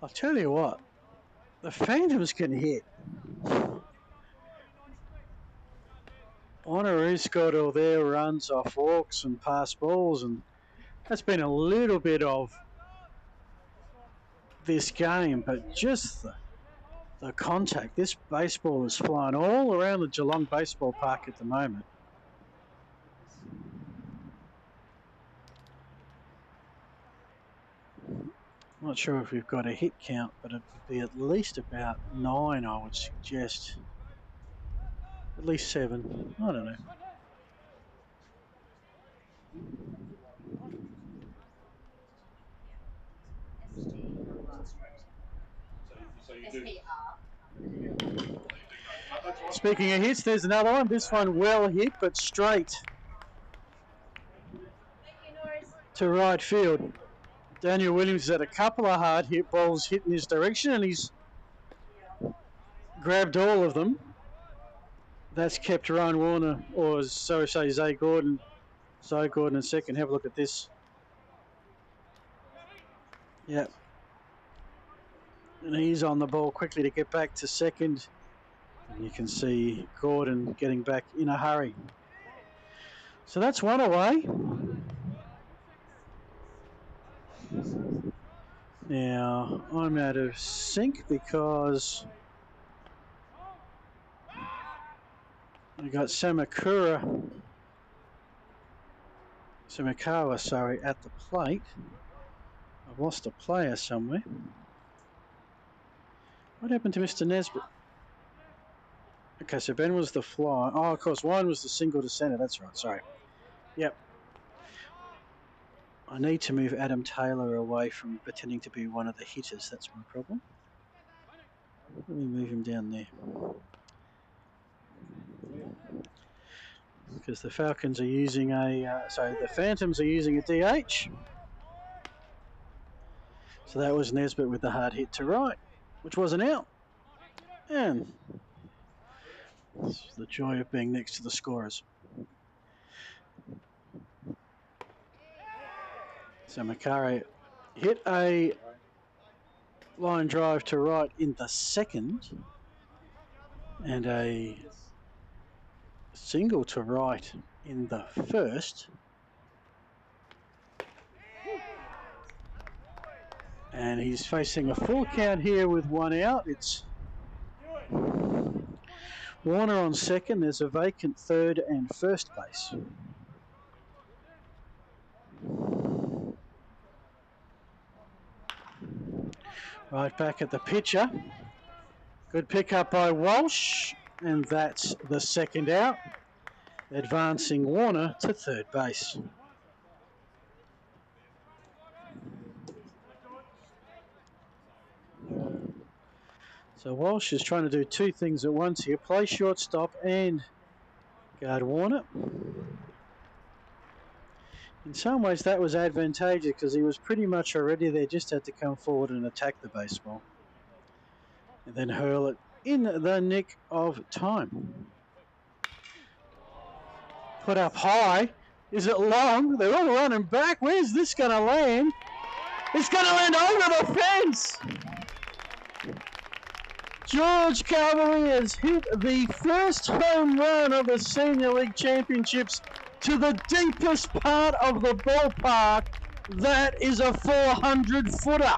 [SPEAKER 1] I'll tell you what, the Phantoms can hit. Honoré scored all their runs off walks and pass balls, and That's been a little bit of this game, but just the contact. This baseball is flying all around the Geelong baseball park at the moment. Not sure if we've got a hit count, but it would be at least about 9, I would suggest. At least 7. I don't know. Speaking of hits, there's another one. This one well hit, but straight to right field. Daniel Williams has had a couple of hard hit balls hit in his direction, and he's grabbed all of them. That's kept Ryan Warner, or so say Zay Gordon in second. Have a look at this. Yep. And he's on the ball quickly to get back to second. And you can see Gordon getting back in a hurry. So that's one away. Now, I'm out of sync because I got Samakawa, at the plate. I've lost a player somewhere. What happened to Mr. Nesbitt? Okay, so Ben was the fly. Oh, of course, one was the single to centre. That's right, sorry. Yep. I need to move Adam Taylor away from pretending to be one of the hitters. That's my problem. Let me move him down there. Because the Falcons are using the Phantoms are using a DH. So that was Nesbitt with the hard hit to right, which was an out. And this is the joy of being next to the scorers. So Makare hit a line drive to right in the second and a single to right in the first. And he's facing a full count here with one out. It's Warner on second. There's a vacant third and first base. Right back at the pitcher. Good pickup by Walsh. And that's the second out. Advancing Warner to third base. So Walsh is trying to do two things at once here. Play shortstop and guard Warner. In some ways that was advantageous because he was pretty much already there, just had to come forward and attack the baseball. And then hurl it in the nick of time. Put up high. Is it long? They're all running back. Where's this going to land? It's going to land over the fence. George Calvary has hit the first home run of the Senior League Championships to the deepest part of the ballpark. That is a 400-footer.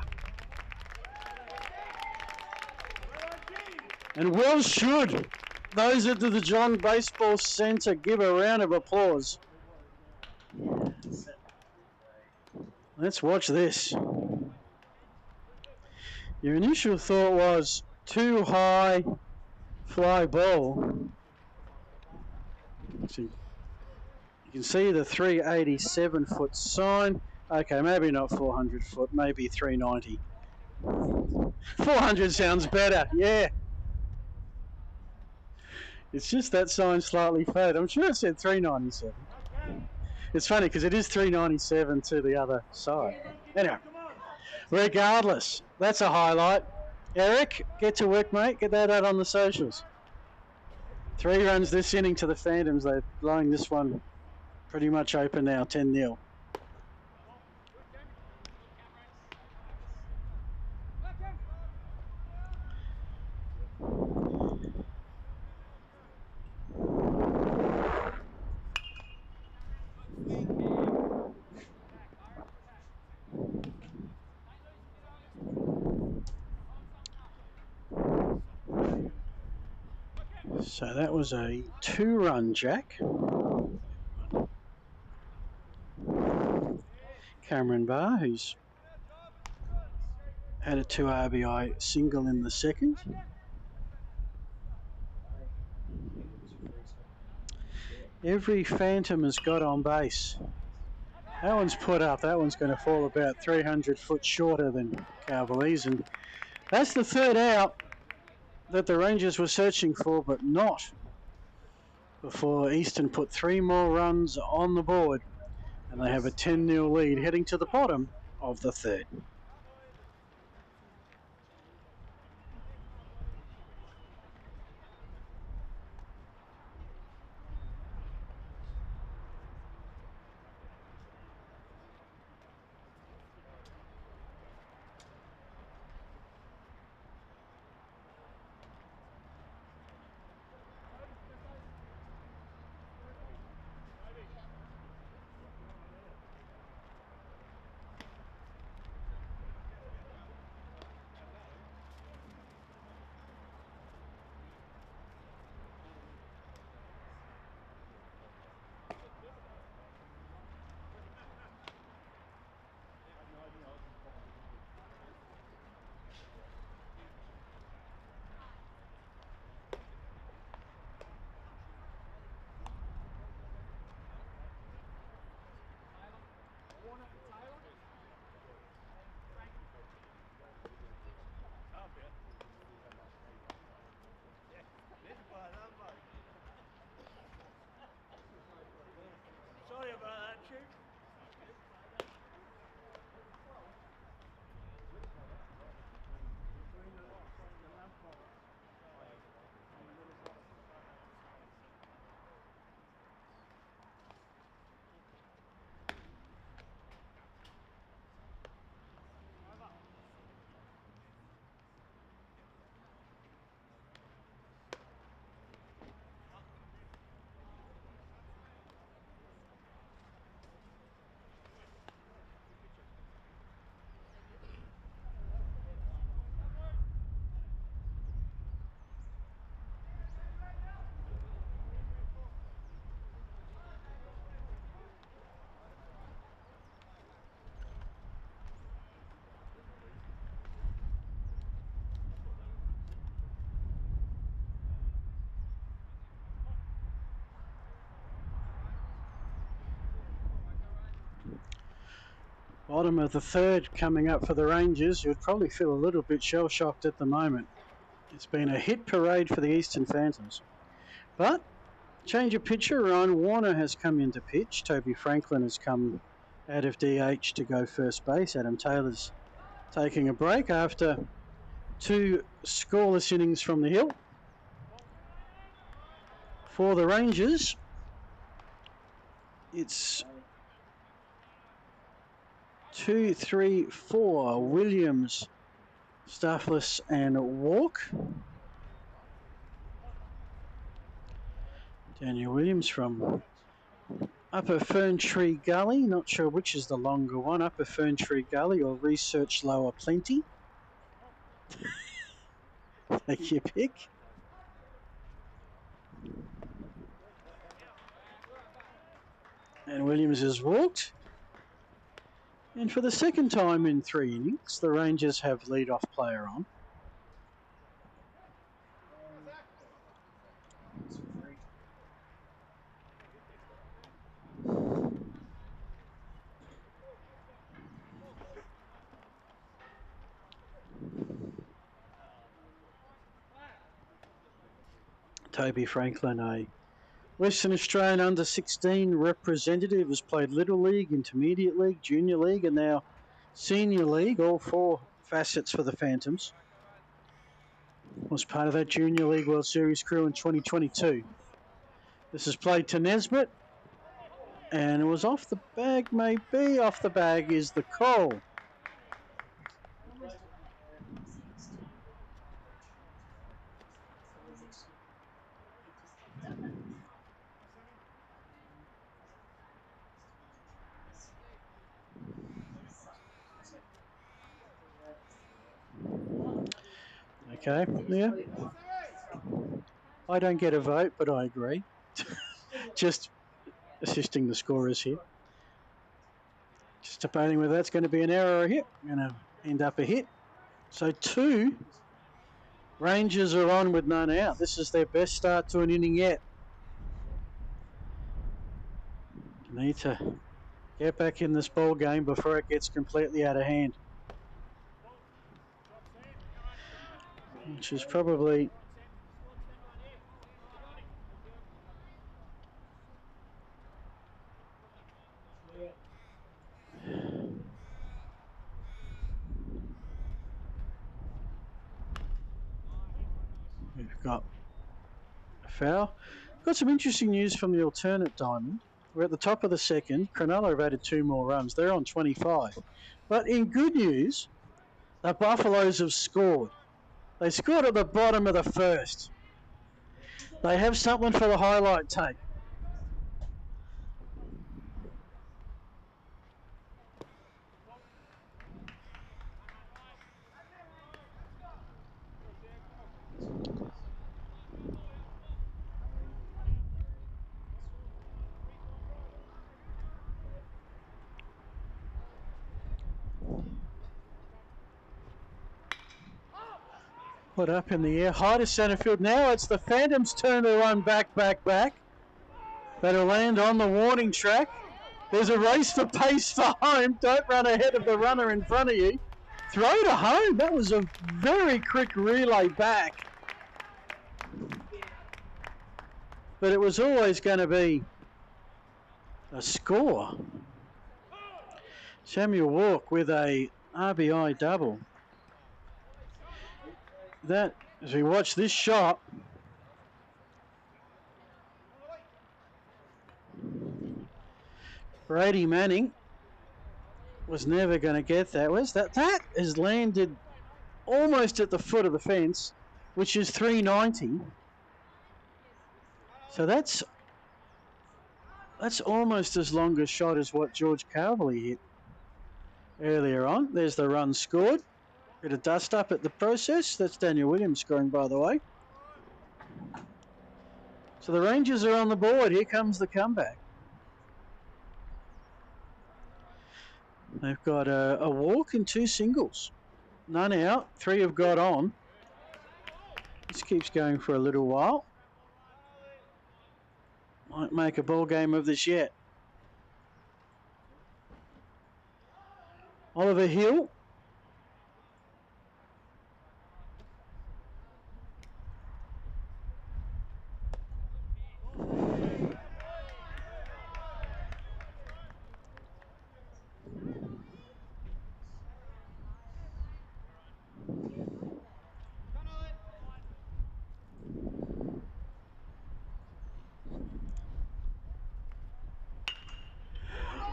[SPEAKER 1] And well should those at the Geelong Baseball Centre give a round of applause. Let's watch this. Your initial thought was too high, fly ball. So you can see the 387-foot sign. Okay, maybe not 400 foot, maybe 390. 400 sounds better, yeah. It's just that sign slightly faded. I'm sure it said 397. It's funny because it is 397 to the other side. Anyway, regardless, that's a highlight. Eric, get to work, mate. Get that out on the socials. 3 runs this inning to the Phantoms. They're blowing this one pretty much open now, 10-0. So that was a 2-run jack. Cameron Barr, who's had a 2 RBI single in the second. Every Phantom has got on base. That one's put up. That one's going to fall about 300 foot shorter than Cowboys. And that's the third out that the Rangers were searching for, but not before Eastern put 3 more runs on the board. And they have a 10-0 lead heading to the bottom of the third.
[SPEAKER 3] Sorry about that, Chief.
[SPEAKER 1] Bottom of the third coming up for the Rangers. You'd probably feel a little bit shell-shocked at the moment. It's been a hit parade for the Eastern Phantoms. But, change of pitcher, Ryan Warner has come into pitch. Toby Franklin has come out of DH to go first base. Adam Taylor's taking a break after 2 scoreless innings from the hill. For the Rangers, it's 2, 3, 4. Williams, Staffless and Walk. Daniel Williams from Upper Fern Tree Gully. Not sure which is the longer one, Upper Fern Tree Gully or Research Lower Plenty. Take your pick. And Williams has walked. And for the second time in 3 innings, the Rangers have lead-off player on. Toby Franklin, a Western Australian under-16 representative, has played Little League, Intermediate League, Junior League and now Senior League, all 4 facets for the Phantoms. Was part of that Junior League World Series crew in 2022. This is played to Nesbitt, and it was off the bag, maybe. Off the bag is the call. Okay, yeah. I don't get a vote, but I agree. Just assisting the scorers here. Just debating whether that's going to be an error or a hit. Going to end up a hit. So 2 Rangers are on with none out. This is their best start to an inning yet. Need to get back in this ball game before it gets completely out of hand. Which is probably... We've got a foul. Got some interesting news from the alternate diamond. We're at the top of the second. Cronulla have added 2 more runs. They're on 25. But in good news, the Buffaloes have scored. They scored at the bottom of the first. They have something for the highlight tape. Put up in the air, high to centre field. Now it's the Phantoms' turn to run back. That'll land on the warning track. There's a race for pace for home. Don't run ahead of the runner in front of you. Throw to home. That was a very quick relay back. But it was always going to be a score. Samuel Walk with a RBI double. That, as we watch this shot, Brady Manning was never going to get that. Where's that? That has landed almost at the foot of the fence, which is 390. So that's almost as long a shot as what George Carvely hit earlier on. There's the run scored. Bit of dust up at the process. That's Daniel Williams scoring, by the way. So the Rangers are on the board. Here comes the comeback. They've got a walk and 2 singles. None out. 3 have got on. This keeps going for a little while. Might make a ball game of this yet. Oliver Hill.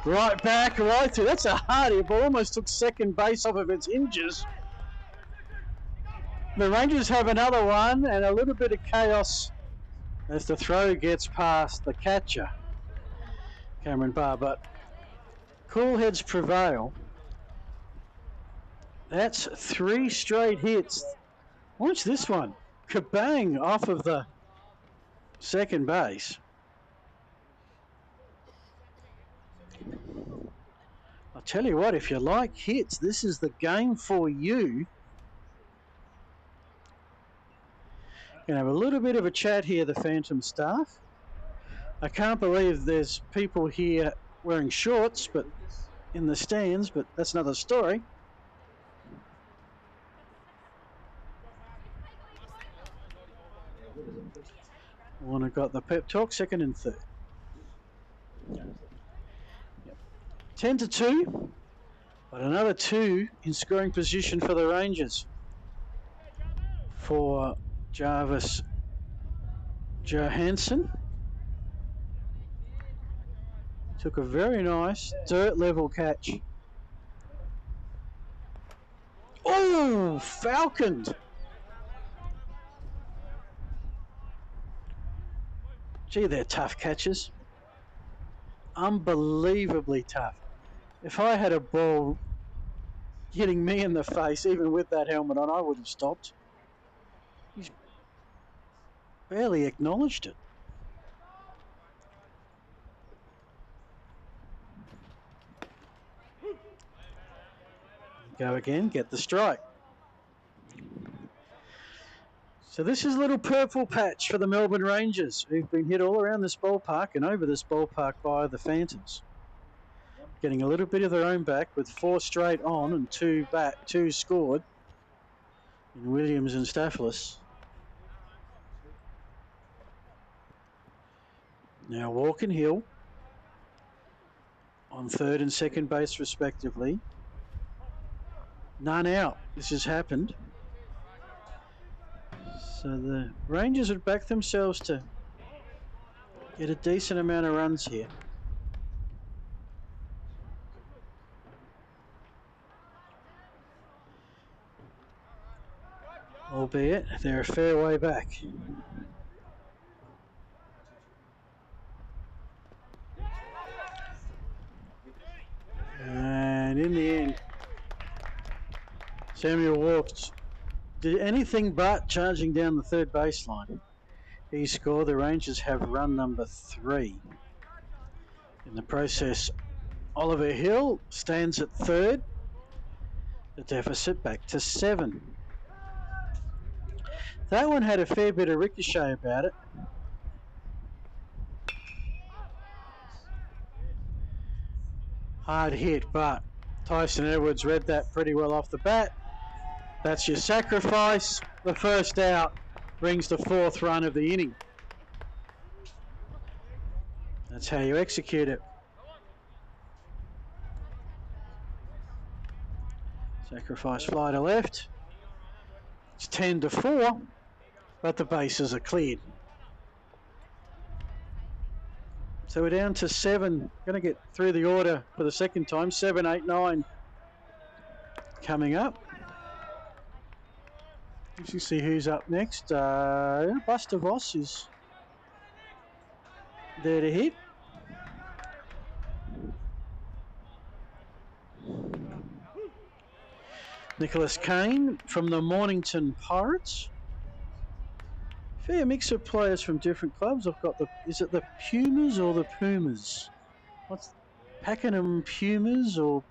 [SPEAKER 1] Right back, right through. That's a hardy ball. Almost took second base off of its hinges. The Rangers have another one and a little bit of chaos as the throw gets past the catcher, Cameron Barr. But cool heads prevail. That's 3 straight hits. Watch this one. Kabang off of the second base. I'll tell you what, if you like hits, this is the game for you. Going to have a little bit of a chat here, the Phantom staff. I can't believe there's people here wearing shorts but in the stands, but that's another story. Warner got the pep talk, 2nd and 3rd. 10-2, but another 2 in scoring position for the Rangers. For Jarvis Johansson. Took a very nice dirt level catch. Oh, falconed. Gee, they're tough catches. Unbelievably tough. If I had a ball hitting me in the face, even with that helmet on, I would have stopped. Barely acknowledged it. Go again, get the strike. So this is a little purple patch for the Melbourne Rangers, who've been hit all around this ballpark and over this ballpark by the Phantoms. Getting a little bit of their own back with 4 straight on and 2 scored in Williams and Staphylos. Now Walk and Hill on third and second base respectively. None out. This has happened. So the Rangers would back themselves to get a decent amount of runs here. Albeit they're a fair way back. And in the end, Samuel Walks did anything but charging down the third baseline. He scored. The Rangers have run number 3. In the process, Oliver Hill stands at third. The deficit back to 7. That one had a fair bit of ricochet about it. Hard hit, but Tyson Edwards read that pretty well off the bat. That's your sacrifice. The first out brings the 4th run of the inning. That's how you execute it. Sacrifice fly to left. It's 10-4, but the bases are cleared. So we're down to 7. Going to get through the order for the second time. 7, 8, 9 coming up. Let's see who's up next. Buster Voss is there to hit. Nicholas Kane from the Mornington Pirates. Fair mix of players from different clubs. I've got is it the Pumas or the Pumas? What's Pakenham Pumas or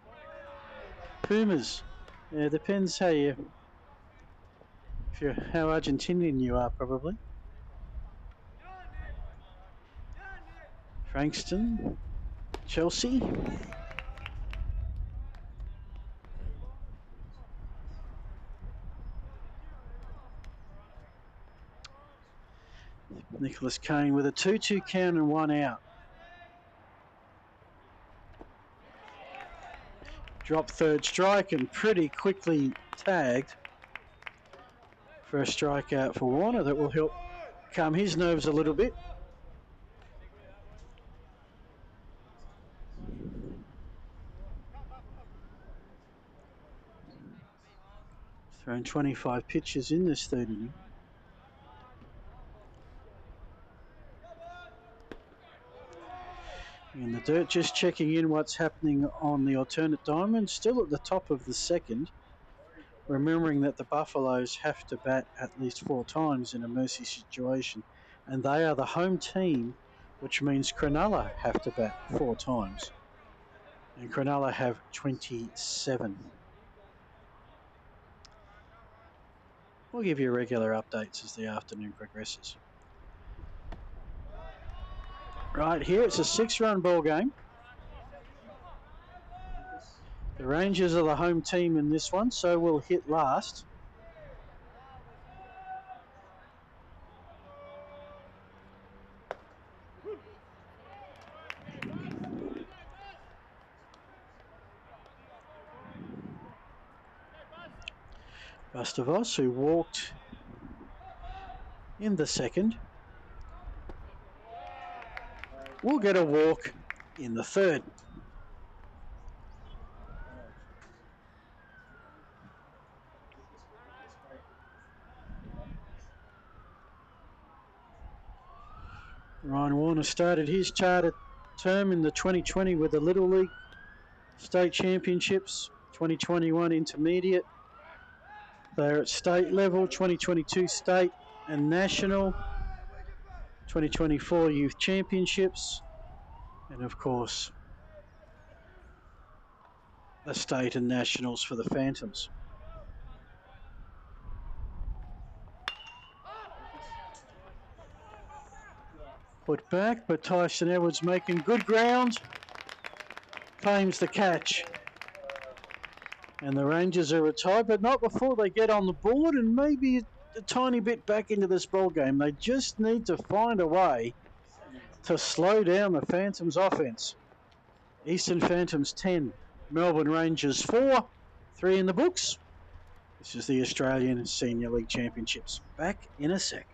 [SPEAKER 1] Pumas? Yeah, depends how how Argentinian you are, probably. Frankston, Chelsea. Nicholas Kane with a 2-2 count and 1 out. Drop third strike and pretty quickly tagged for a strikeout for Warner. That will help calm his nerves a little bit. Thrown 25 pitches in this third inning. In the dirt, just checking in what's happening on the alternate diamond. Still at the top of the second. Remembering that the Buffaloes have to bat at least 4 times in a mercy situation. And they are the home team, which means Cronulla have to bat 4 times. And Cronulla have 27. We'll give you regular updates as the afternoon progresses. Right here, it's a 6-run ball game. The Rangers are the home team in this one, so we'll hit last. Buster Voss, who walked in the second, will get a walk in the third. Ryan Warner started his charted term in the 2020 with the Little League State Championships, 2021 Intermediate. They're at state level, 2022 state and national. 2024 Youth Championships, and of course the state and nationals for the Phantoms. Put back, but Tyson Edwards making good ground. Claims the catch. And the Rangers are retired, but not before they get on the board and maybe a tiny bit back into this ball game. They just need to find a way to slow down the Phantoms offense. Eastern Phantoms 10, Melbourne Rangers 4, 3 in the books. This is the Australian Senior League Championships. Back in a sec.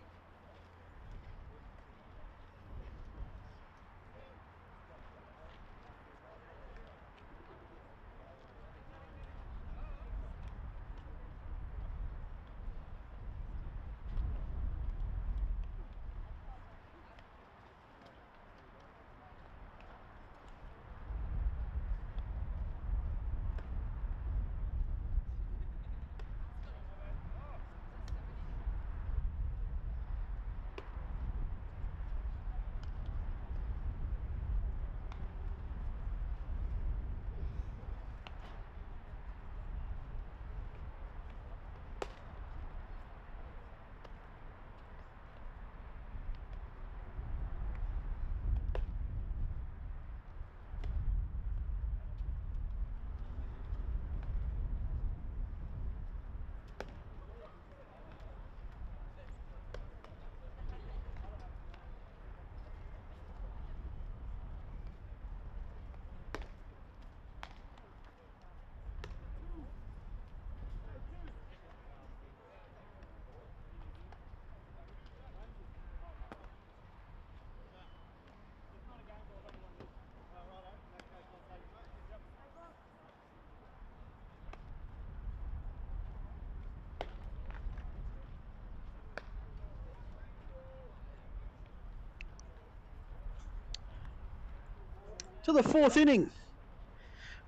[SPEAKER 1] To the fourth inning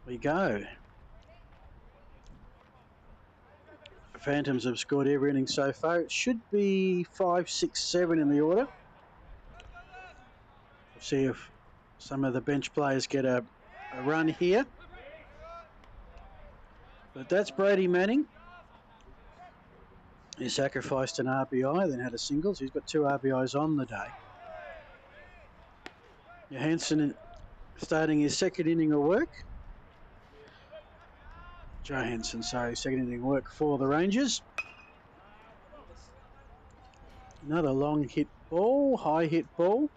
[SPEAKER 1] we go. The Phantoms have scored every inning so far. It should be 5, 6, 7 in the order. We'll see if some of the bench players get a run here. But that's Brady Manning. He sacrificed an RBI, then had a singles. He's got 2 RBIs on the day. Johansson starting his second inning of work. Johansson, sorry, second inning work for the Rangers. Another long hit ball, high hit ball.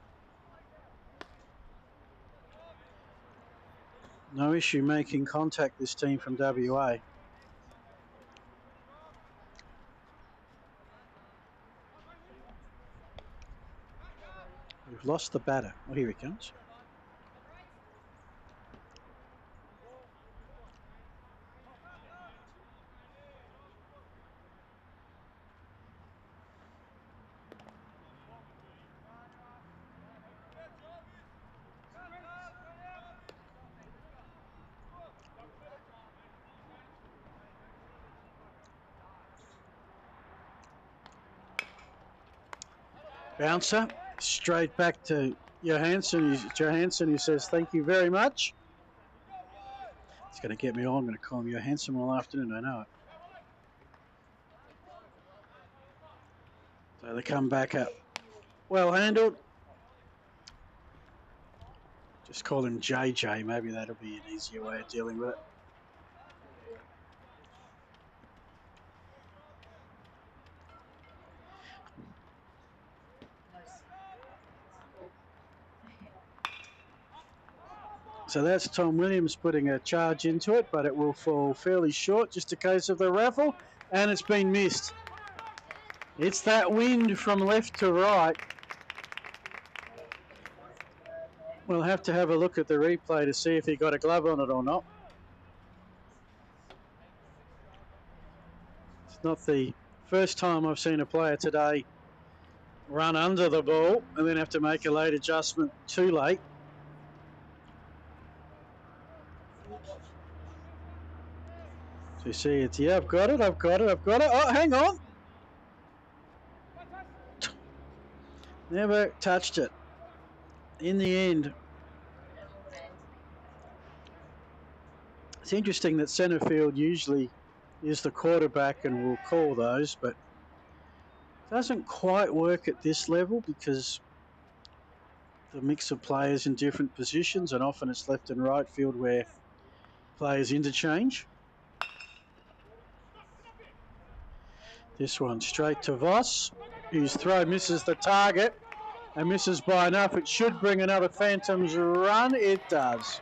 [SPEAKER 1] No issue making contact, this team from WA. We've lost the batter. Oh, here he comes. Bouncer, straight back to Johansson. Johansson, who says, thank you very much. It's going to get me on. I'm going to call him Johansson all afternoon, I know it. So they come back up. Well handled. Just call him JJ. Maybe that'll be an easier way of dealing with it. So that's Tom Williams putting a charge into it, but it will fall fairly short, just a case of the raffle, and it's been missed. It's that wind from left to right. We'll have to have a look at the replay to see if he got a glove on it or not. It's not the first time I've seen a player today run under the ball and then have to make a late adjustment too late. So you see it's, yeah, I've got it. Oh, hang on. Never touched it. In the end, it's interesting that centre field usually is the quarterback and will call those, but doesn't quite work at this level because the mix of players in different positions, and often it's left and right field where players interchange. This one straight to Voss, whose throw misses the target and misses by enough. It should bring another Phantoms run. It does.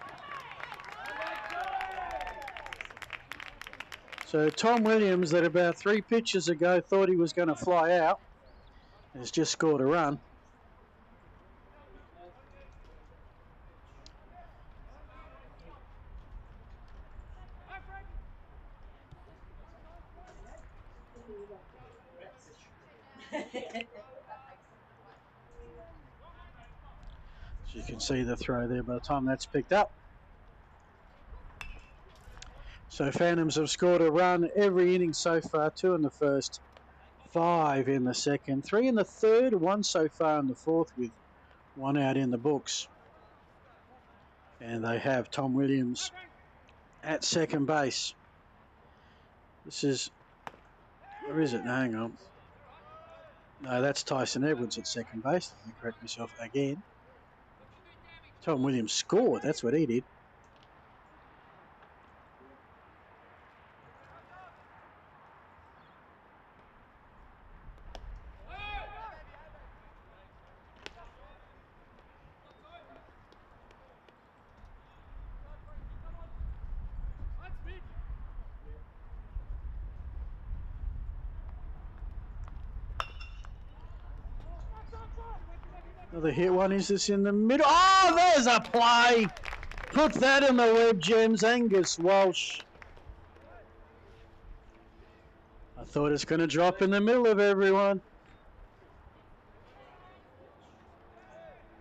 [SPEAKER 1] So Tom Williams, that about 3 pitches ago thought he was going to fly out, has just scored a run. As you can see the throw there by the time that's picked up. So Phantoms have scored a run every inning so far, 2 in the first, 5 in the second, 3 in the third, 1 so far in the fourth with 1 out in the books. And they have Tom Williams at second base. This is, where is it? Hang on. No, that's Tyson Edwards at second base. Let me correct myself again. Tom Williams scored. That's what he did. Another hit one. Is this in the middle? Oh, there's a play. Put that in the web, Gems. Angus Walsh. I thought it's going to drop in the middle of everyone.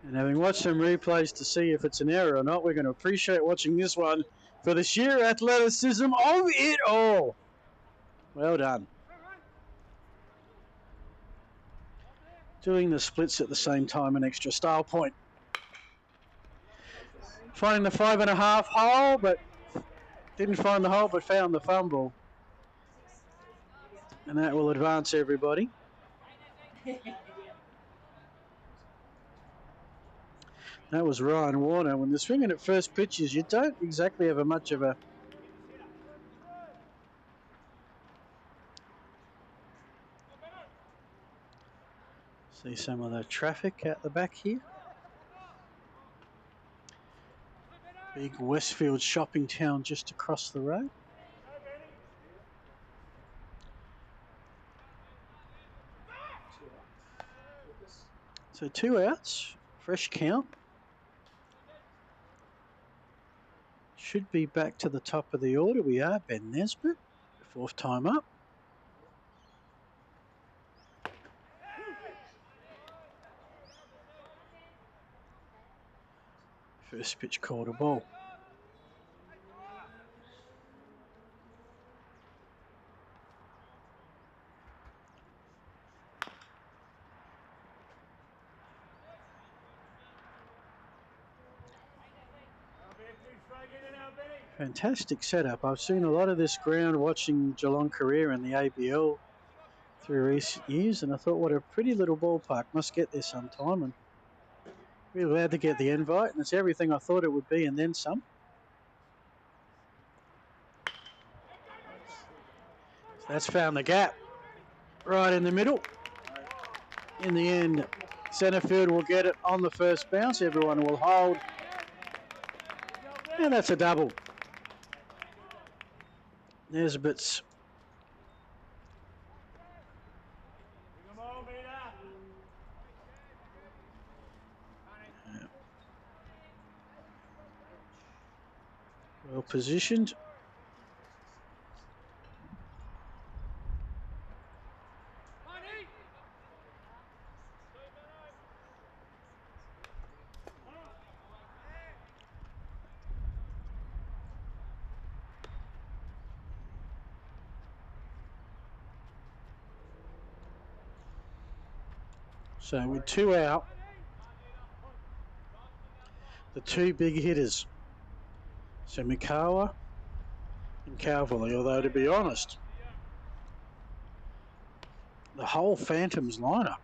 [SPEAKER 1] And having watched some replays to see if it's an error or not, we're going to appreciate watching this one for the sheer athleticism of it all. Well done. Doing the splits at the same time, an extra style point. Finding the 5.5 hole, but didn't find the hole, but found the fumble. And that will advance everybody. That was Ryan Warner. When they're swinging at first pitches, you don't exactly have much of a... See some of the traffic out the back here. Big Westfield shopping town just across the road. So 2 outs, fresh count. Should be back to the top of the order. We are Ben Nesbitt, 4th time up. First pitch called a ball. Fantastic setup. I've seen a lot of this ground watching Geelong career in the ABL through recent years, and I thought, what a pretty little ballpark. Must get there sometime, and really glad to get the invite, and it's everything I thought it would be and then some. So that's found the gap right in the middle. In the end, centre field will get it on the first bounce. Everyone will hold. And that's a double. Nesbitt's well positioned. So with 2 out, the 2 big hitters, Semikawa and Calverley, although to be honest, the whole Phantoms lineup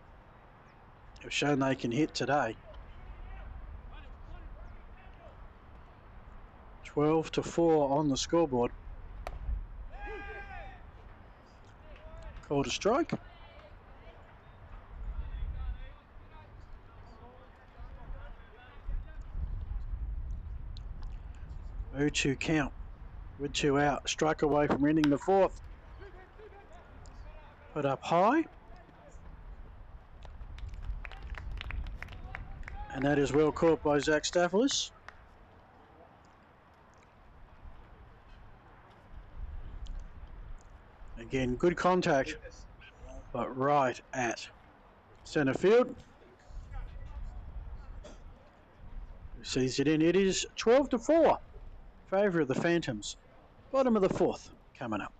[SPEAKER 1] have shown they can hit today. 12-4 on the scoreboard. Called a strike. 0-2 count with 2 out. Strike away from ending the 4th. Put up high. And that is well caught by Zach Staffelis. Again, good contact, but right at centre field. Who sees it in? It is 12-4. Favour of the Phantoms. Bottom of the 4th coming up.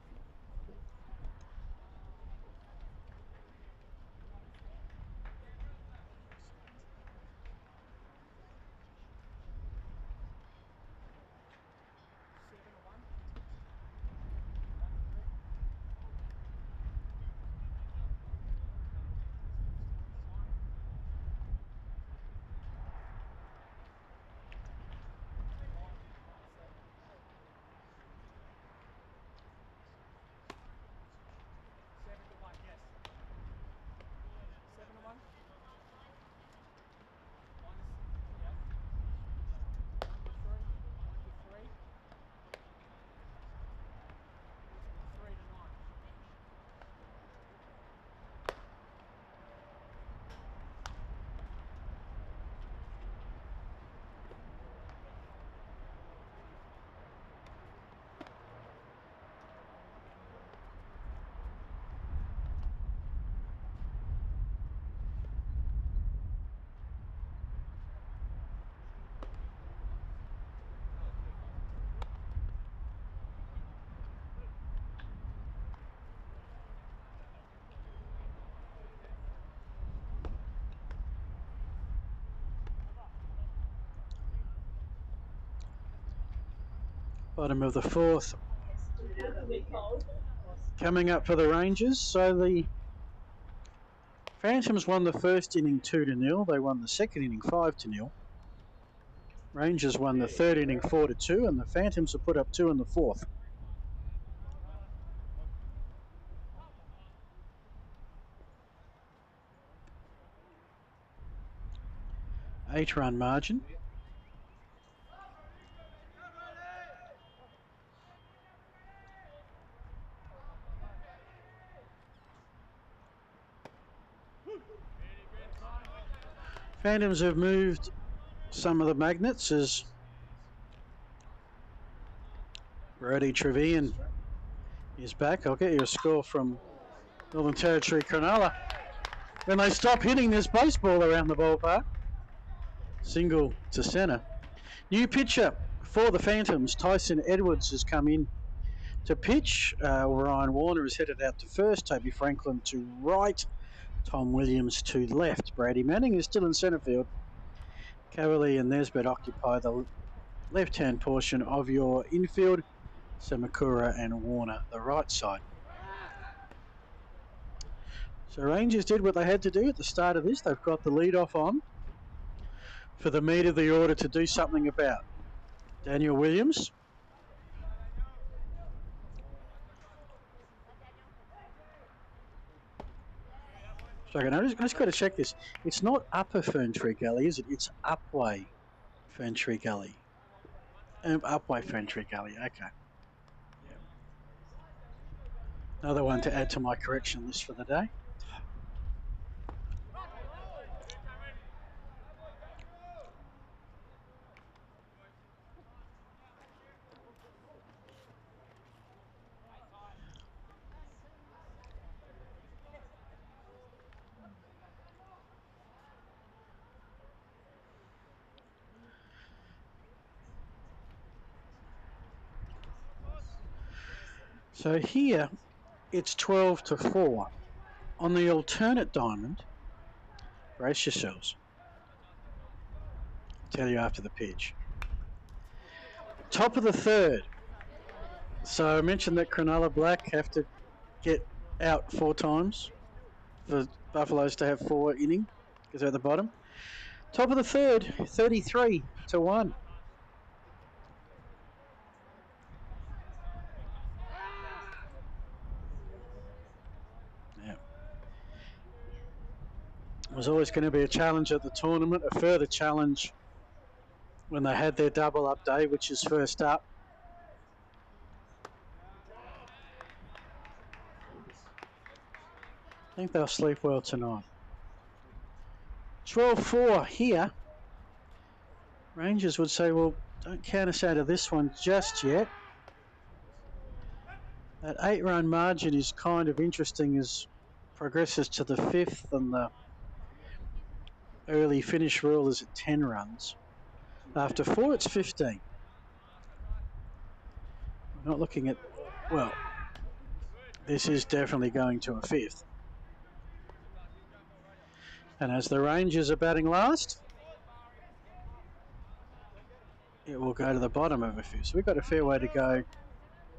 [SPEAKER 1] Bottom of the 4th. Coming up for the Rangers. So the Phantoms won the first inning 2-0. They won the second inning 5-0. Rangers won the third inning 4-2, and the Phantoms have put up 2 in the 4th. Eight-run margin. Phantoms have moved some of the magnets as Brody Trevian is back. I'll get you a score from Northern Territory Cronulla. When they stop hitting this baseball around the ballpark. Single to centre. New pitcher for the Phantoms, Tyson Edwards, has come in to pitch. Ryan Warner is headed out to first. Toby Franklin to right. Tom Williams to left. Brady Manning is still in centre field. Cavalier and Nesbitt occupy the left-hand portion of your infield. Samakura and Warner the right side. So Rangers did what they had to do at the start of this. They've got the lead off on for the meat of the order to do something about. Daniel Williams. So I just got to check this. It's not Upper Ferntree Gully, is it? It's Upway Ferntree Gully. Upway Ferntree Gully, okay. Yeah. Another one to add to my correction list for the day. So here, it's 12-4. On the alternate diamond, Brace yourselves. I'll tell you after the pitch. Top of the third. So I mentioned that Cronulla Black have to get out 4 times for Buffaloes to have 4 inning because they're at the bottom. Top of the third, 33-1. Yeah. It was always going to be a challenge at the tournament, a further challenge when they had their double up day, which is first up. I think they'll sleep well tonight. 12-4 here. Rangers would say, well, don't count us out of this one just yet. That 8-run margin is kind of interesting as progresses to the 5th, and the early finish rule is at 10 runs. After 4, it's 15. We're not looking at, well, this is definitely going to a 5th. And as the Rangers are batting last, it will go to the bottom of a 5th. So we've got a fair way to go,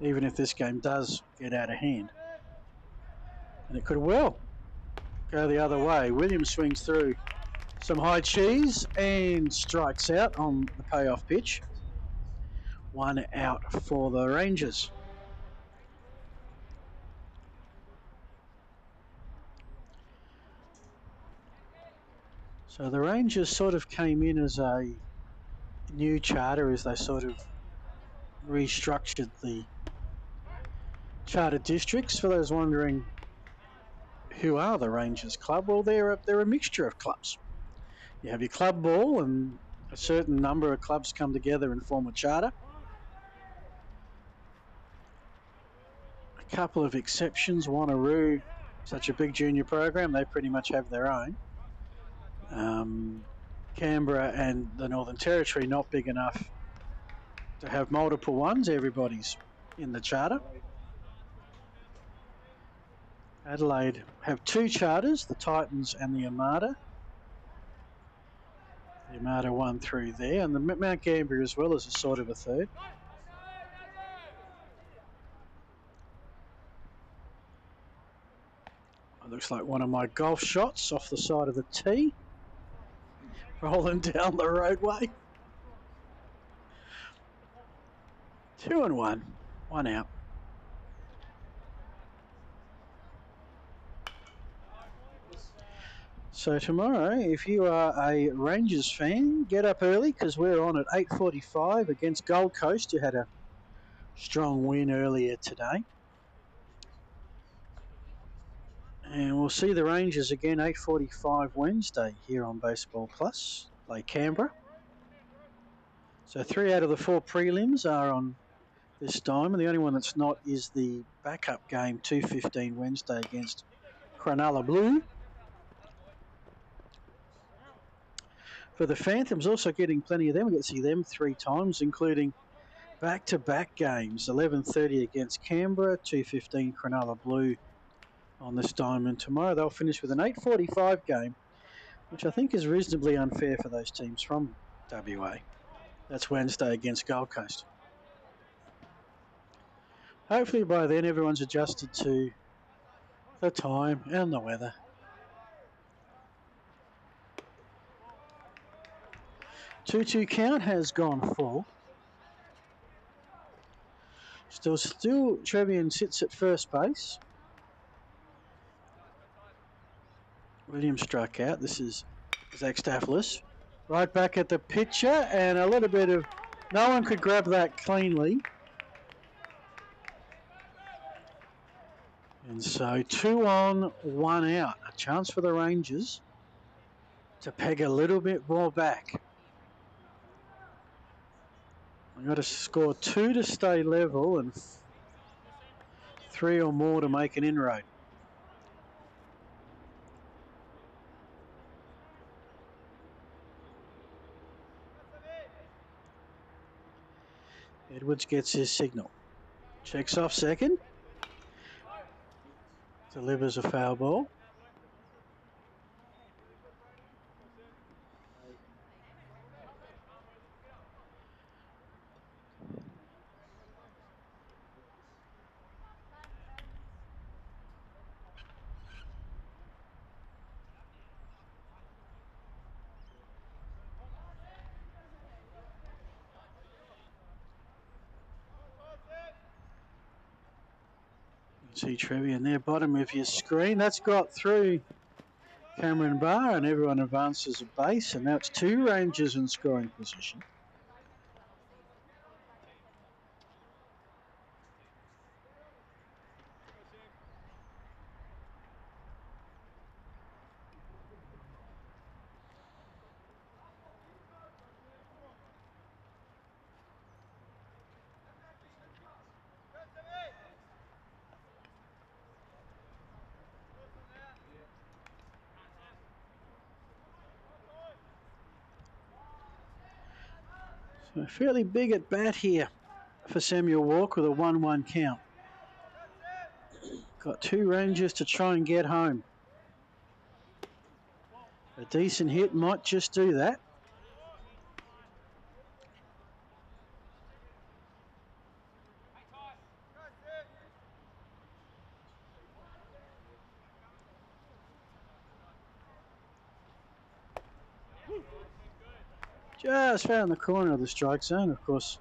[SPEAKER 1] even if this game does get out of hand. And it could well go the other way. Williams swings through some high cheese and strikes out on the payoff pitch. 1 out for the Rangers. So the Rangers sort of came in as a new charter as they sort of restructured the charter districts. For those wondering who are the Rangers Club, well, they're a mixture of clubs. You have your club ball, and a certain number of clubs come together and form a charter. A couple of exceptions. Wanneroo, such a big junior program, they pretty much have their own. Canberra and the Northern Territory not big enough to have multiple ones. Everybody's in the charter. Adelaide have 2 charters, the Titans and the Armada. The Armada 1 through there, and the Mount Gambier as well as a sort of a third. It looks like one of my golf shots off the side of the tee. Rolling down the roadway. 2-1, 1 out. So tomorrow, if you are a Rangers fan, get up early because we're on at 8:45 against Gold Coast, who had a strong win earlier today. And we'll see the Rangers again 8:45 Wednesday here on Baseball Plus, play Canberra. So 3 out of the 4 prelims are on this time, and the only one that's not is the backup game 2:15 Wednesday against Cronulla Blue. For the Phantoms, also getting plenty of them. We get to see them 3 times, including back-to-back games. 11:30 against Canberra, 2:15 Cronulla Blue on this diamond tomorrow. They'll finish with an 8:45 game, which I think is reasonably unfair for those teams from WA. That's Wednesday against Gold Coast. Hopefully by then everyone's adjusted to the time and the weather. Two count has gone full. Still, Trevian sits at first base. Williams struck out. This is Zach Staphlis. Right back at the pitcher, and a little bit of... No one could grab that cleanly. And so 2 on, 1 out. A chance for the Rangers to peg a little bit more back. We've got to score 2 to stay level and 3 or more to make an inroad. Edwards gets his signal. Checks off second. Delivers a foul ball. See Trevian there, bottom of your screen. That's got through Cameron Barr, and everyone advances a base, and now it's 2 Rangers in scoring position. So fairly big at bat here for Samuel Walk with a 1-1 count. Got 2 Rangers to try and get home. A decent hit might just do that. Just found the corner of the strike zone, of course.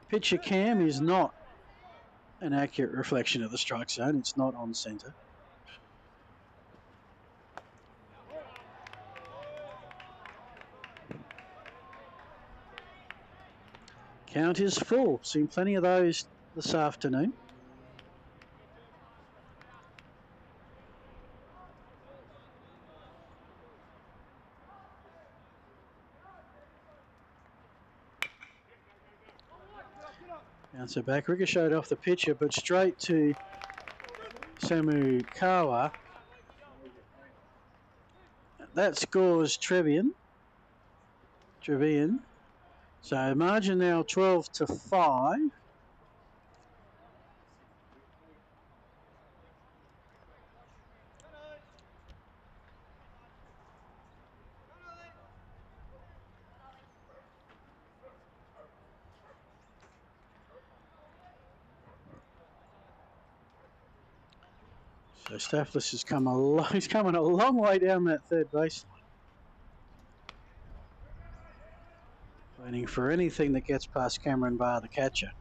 [SPEAKER 1] Pitcher cam is not an accurate reflection of the strike zone. It's not on centre. Count is full. Seen plenty of those this afternoon. Bouncer back, ricocheted off the pitcher, but straight to Samu Kawa. That scores Trevian. So margin now 12-5. So Stafflis has come he's coming a long way down that third baseline. Waiting for anything that gets past Cameron Barr, the catcher.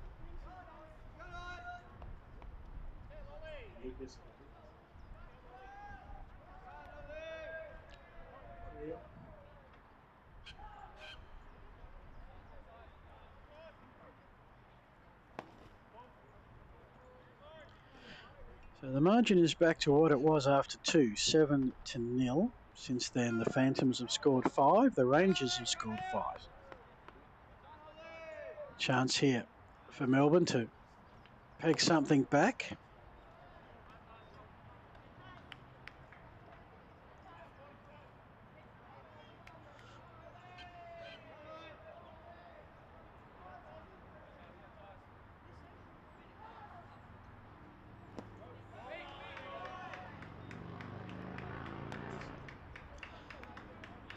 [SPEAKER 1] So the margin is back to what it was after 2, 7-0. Since then, the Phantoms have scored 5. The Rangers have scored 5. Chance here for Melbourne to peg something back.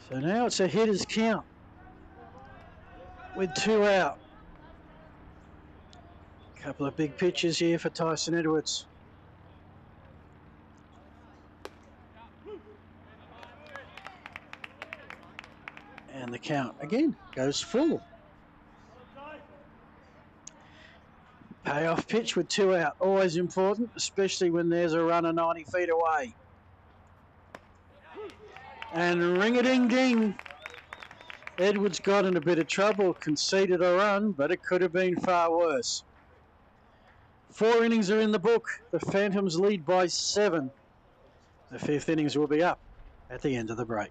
[SPEAKER 1] So now it's a hitter's count with 2 out. Couple of big pitches here for Tyson Edwards. And the count again goes full. Payoff pitch with 2 out, always important, especially when there's a runner 90 feet away. And ring-a-ding-ding. Edwards got in a bit of trouble, conceded a run, but it could have been far worse. 4 innings are in the book. The Phantoms lead by 7. The 5th innings will be up at the end of the break.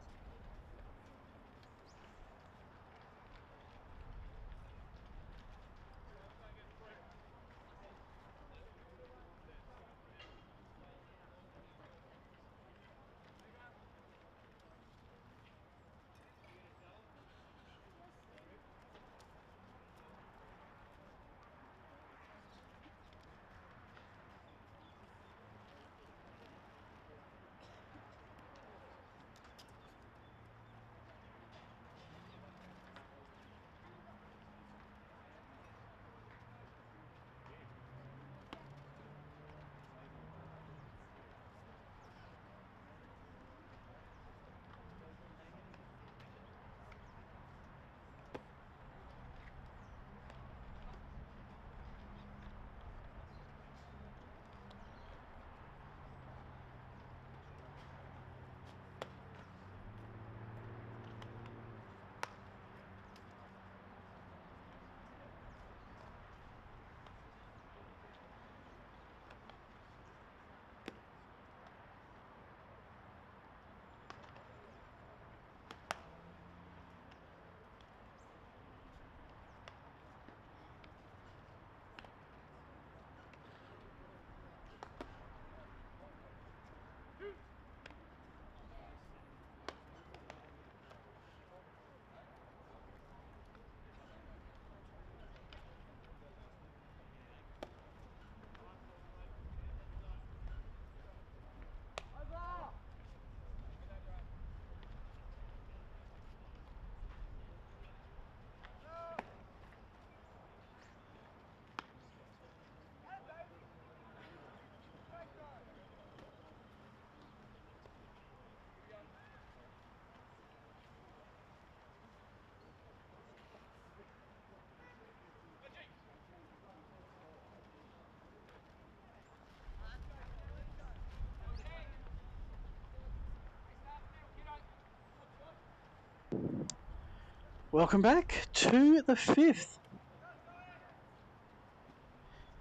[SPEAKER 1] Welcome back to the 5th.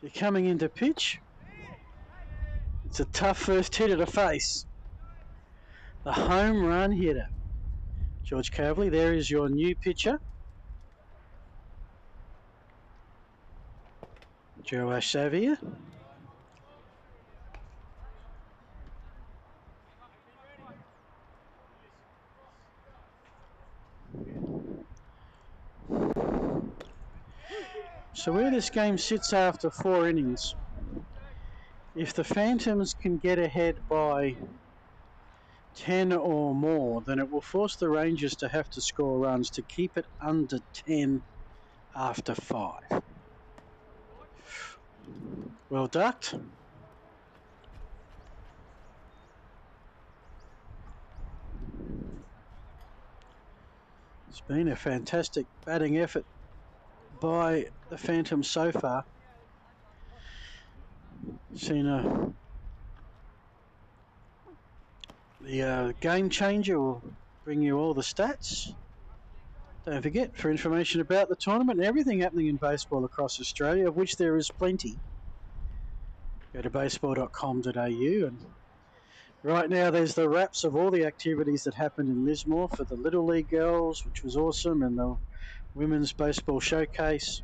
[SPEAKER 1] You're coming into pitch. It's a tough first hitter to face. The home run hitter. George Cavley, there is your new pitcher. Joash Xavier. So where this game sits after 4 innings, if the Phantoms can get ahead by 10 or more, then it will force the Rangers to have to score runs to keep it under 10 after 5. Well ducked. It's been a fantastic batting effort by the Phantoms so far. Seen the game changer will bring you all the stats. Don't forget, for information about the tournament and everything happening in baseball across Australia, of which there is plenty, go to baseball.com.au. And right now there's the wraps of all the activities that happened in Lismore for the Little League girls, which was awesome, and the Women's Baseball Showcase.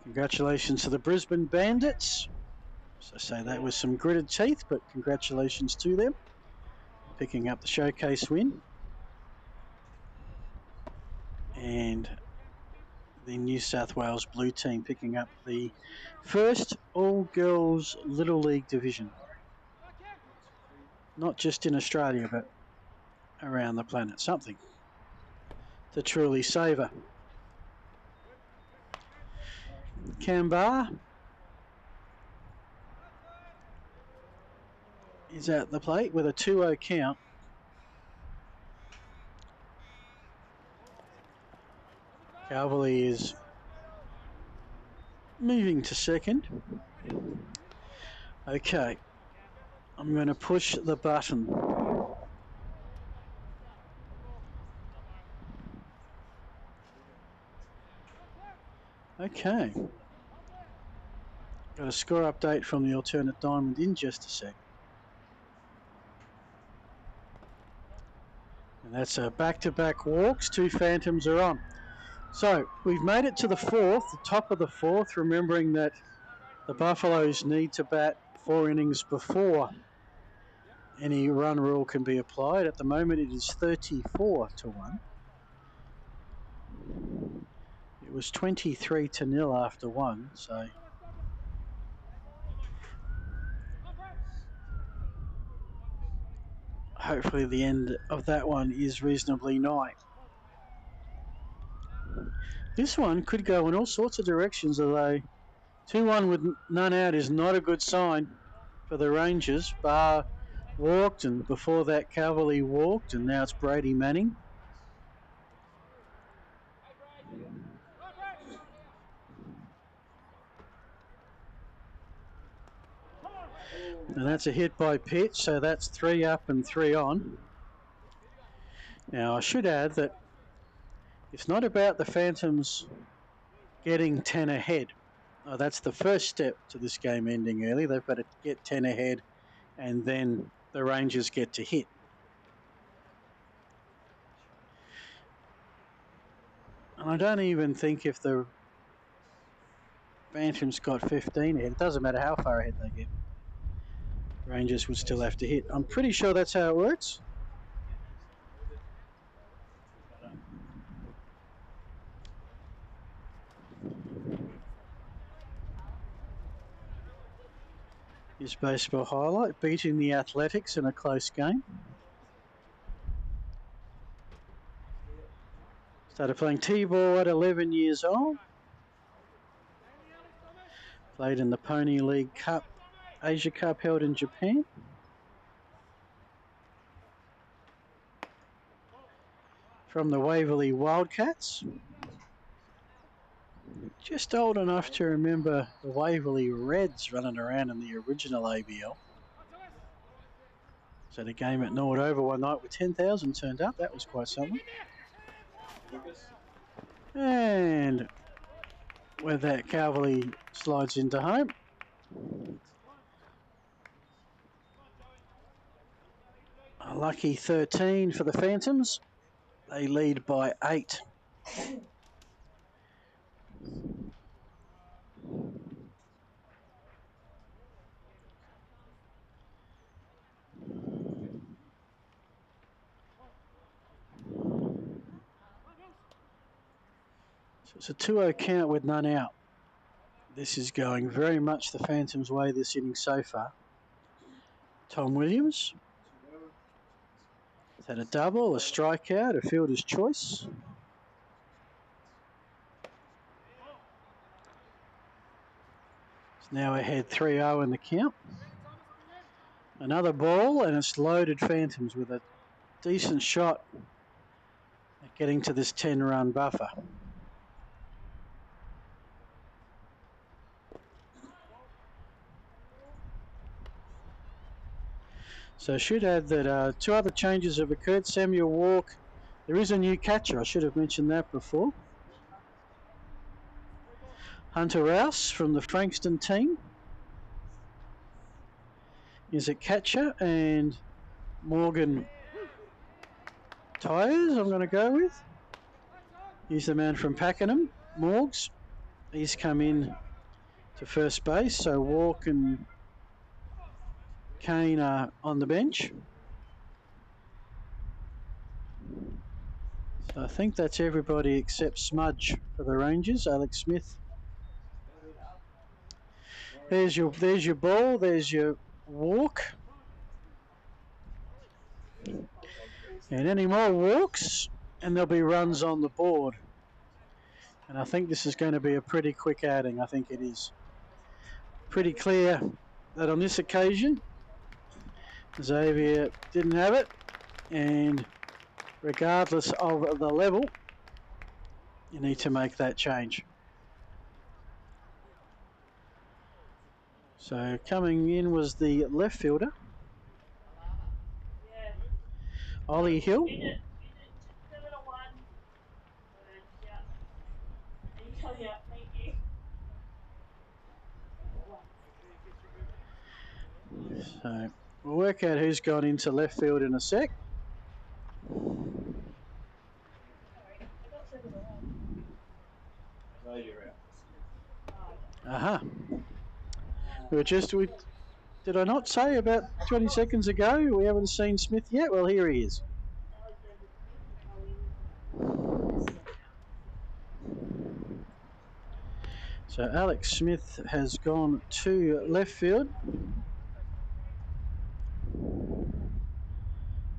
[SPEAKER 1] Congratulations to the Brisbane Bandits. So I say that with some gritted teeth, but congratulations to them picking up the showcase win. And the New South Wales Blue team picking up the first all-girls Little League division. Not just in Australia, but around the planet. Something to truly savour. Kambar is at the plate with a 2-0 count. Calverley is moving to second. Okay, I'm going to push the button. Okay. Got a score update from the alternate diamond in just a sec. And that's a back-to-back walks. 2 Phantoms are on. So we've made it to the 4th, the top of the 4th, remembering that the Buffaloes need to bat 4 innings before any run rule can be applied. At the moment it is 34-1. It was 23-0 after 1, so hopefully the end of that one is reasonably nigh. This one could go in all sorts of directions, although 2-1 with none out is not a good sign for the Rangers. Barr walked, and before that Calverley walked, and now it's Brady Manning. And that's a hit by pitch, so that's 3 up and 3 on. Now I should add that it's not about the Phantoms getting 10 ahead. Oh, that's the first step to this game ending early. They've got to get 10 ahead, and then the Rangers get to hit. And I don't even think if the Phantoms got 15 ahead, it doesn't matter how far ahead they get. Rangers would still have to hit. I'm pretty sure that's how it works. Here's baseball highlight, beating the Athletics in a close game. Started playing T-ball at 11 years old. Played in the Pony League Cup, Asia Cup held in Japan. From the Waverley Wildcats. Just old enough to remember the Waverley Reds running around in the original ABL. So the game at Nord over one night with 10,000 turned up. That was quite something. And with that, Calverley slides into home. A lucky 13 for the Phantoms. They lead by 8. So it's a 2-0 count with none out. This is going very much the Phantoms' way this inning so far. Tom Williams has had a double, a strikeout, a fielder's choice. It's now ahead 3-0 in the count. Another ball, and it's loaded Phantoms with a decent shot at getting to this 10-run buffer. So I should add that 2 other changes have occurred. Samuel Walk, there is a new catcher. I should have mentioned that before. Hunter Rouse from the Frankston team is a catcher, and Morgan Tyers, I'm going to go with. He's the man from Pakenham, Morgs. He's come in to first base, so Walk and Kane are on the bench. So I think that's everybody except Smudge for the Rangers. Alex Smith. There's your ball. There's your walk. And any more walks, and there'll be runs on the board. And I think this is going to be a pretty quick outing. I think it is. Pretty clear that on this occasion, Xavier didn't have it. And regardless of the level, you need to make that change. So coming in was the left fielder, Ollie Hill. So we'll work out who's gone into left field in a sec. Aha. Did I not say about 20 seconds ago we haven't seen Smith yet? Well, here he is. So Alex Smith has gone to left field.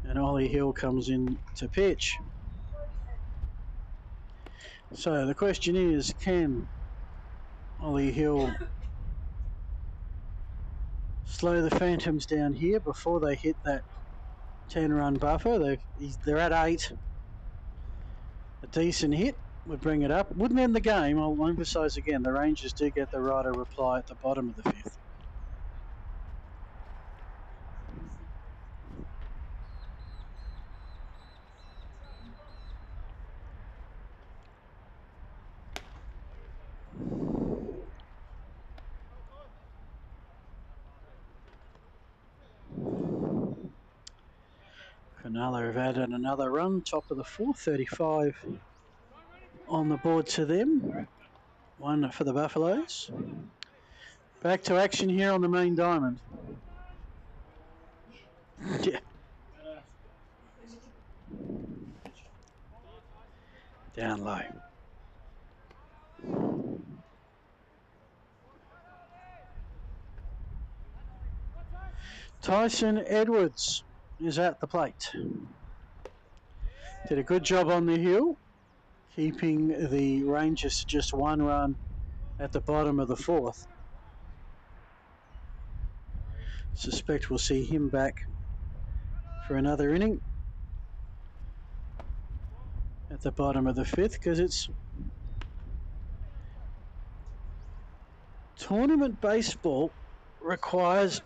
[SPEAKER 1] And Ollie Hill comes in to pitch. So the question is, can Ollie Hill slow the Phantoms down here before they hit that 10-run buffer? They're at 8. A decent hit would bring it up. Wouldn't end the game. I'll emphasise again, the Rangers do get the right of reply at the bottom of the 5th. Cronulla have added another run, top of the 4th, 35 on the board to them. 1 for the Buffaloes. Back to action here on the main diamond. Yeah. Down low. Tyson Edwards is at the plate. Did a good job on the hill, keeping the Rangers to just 1 run at the bottom of the 4th. Suspect we'll see him back for another inning at the bottom of the 5th, because it's tournament baseball requires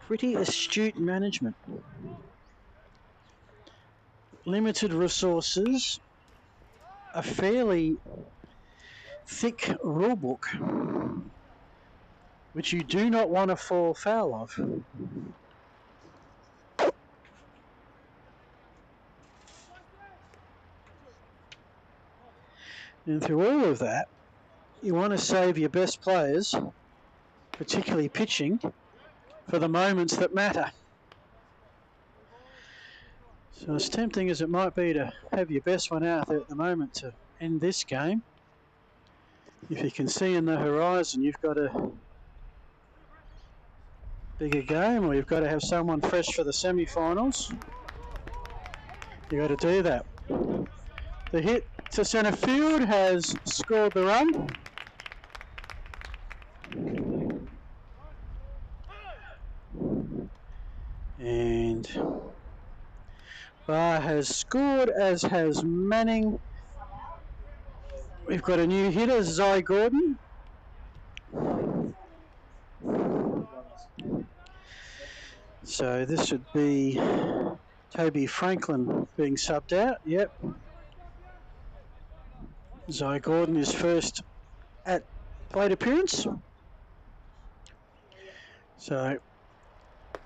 [SPEAKER 1] pretty astute management. Limited resources a fairly thick rule book, which you do not want to fall foul of. And through all of that, you want to save your best players, particularly pitching, for the moments that matter. So as tempting as it might be to have your best one out there at the moment to end this game, if you can see in the horizon you've got a bigger game, or you've got to have someone fresh for the semi-finals, you've got to do that. The hit to centre field has scored the run. And Barr has scored, as has Manning. We've got a new hitter, Zy Gordon. So this would be Toby Franklin being subbed out. Yep. Zy Gordon is first at plate appearance. So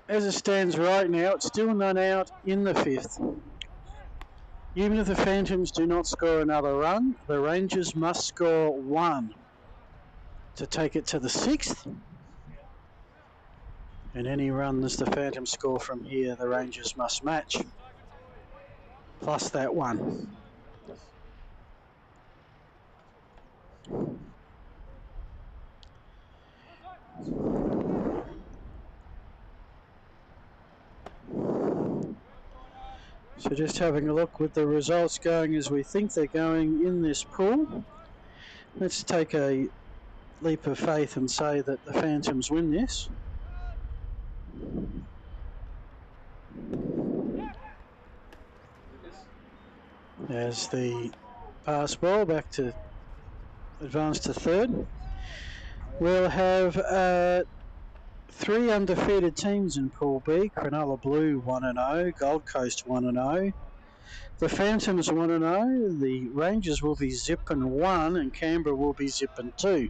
[SPEAKER 1] as it stands right now, it's still none out in the fifth. Even if the Phantoms do not score another run, the Rangers must score one to take it to the sixth. And any runs the Phantoms score from here, the Rangers must match, plus that one. So just having a look with the results going as we think they're going in this pool. Let's take a leap of faith and say that the Phantoms win this. As the pass ball back to advance to third. We'll have three undefeated teams in Pool B. Cronulla Blue 1-0, Gold Coast 1-0. The Phantoms 1-0, the Rangers will be zipping 1 and Canberra will be zipping 2.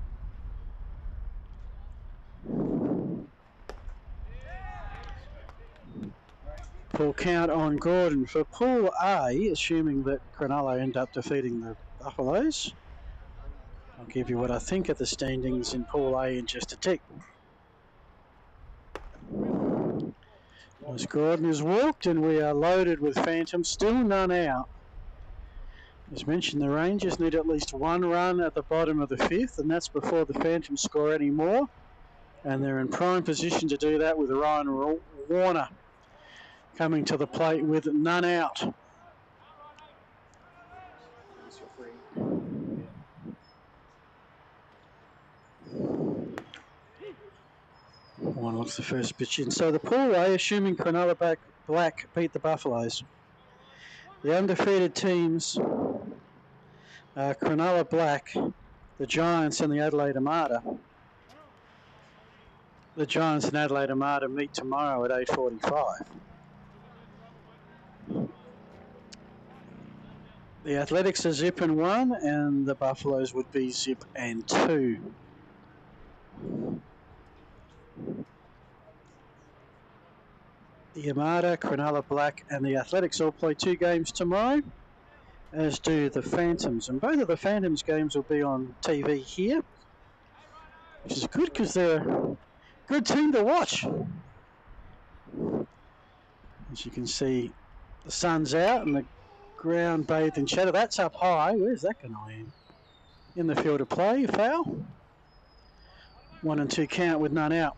[SPEAKER 1] Full count on Gordon for Pool A, assuming that Cronulla end up defeating the Buffaloes. I'll give you what I think of the standings in Pool A in just a tick. As Gordon has walked and we are loaded with Phantoms, still none out. As mentioned, the Rangers need at least one run at the bottom of the fifth, and that's before the Phantoms score any more. And they're in prime position to do that with Ryan Warner coming to the plate with none out. One looks the first pitch in. So the Pool A, assuming Cronulla Black beat the Buffaloes. The undefeated teams are Cronulla Black, the Giants and the Adelaide Armada. The Giants and Adelaide Armada meet tomorrow at 8:45. The Athletics are zip and 1 and the Buffaloes would be zip and 2. The Armada, Cronulla Black and the Athletics all play 2 games tomorrow, as do the Phantoms. And both of the Phantoms games will be on TV here, which is good because they're a good team to watch. As you can see, the sun's out and the ground bathed in shadow. That's up high. Where's that going to land? In the field of play, foul. 1 and 2 count with none out.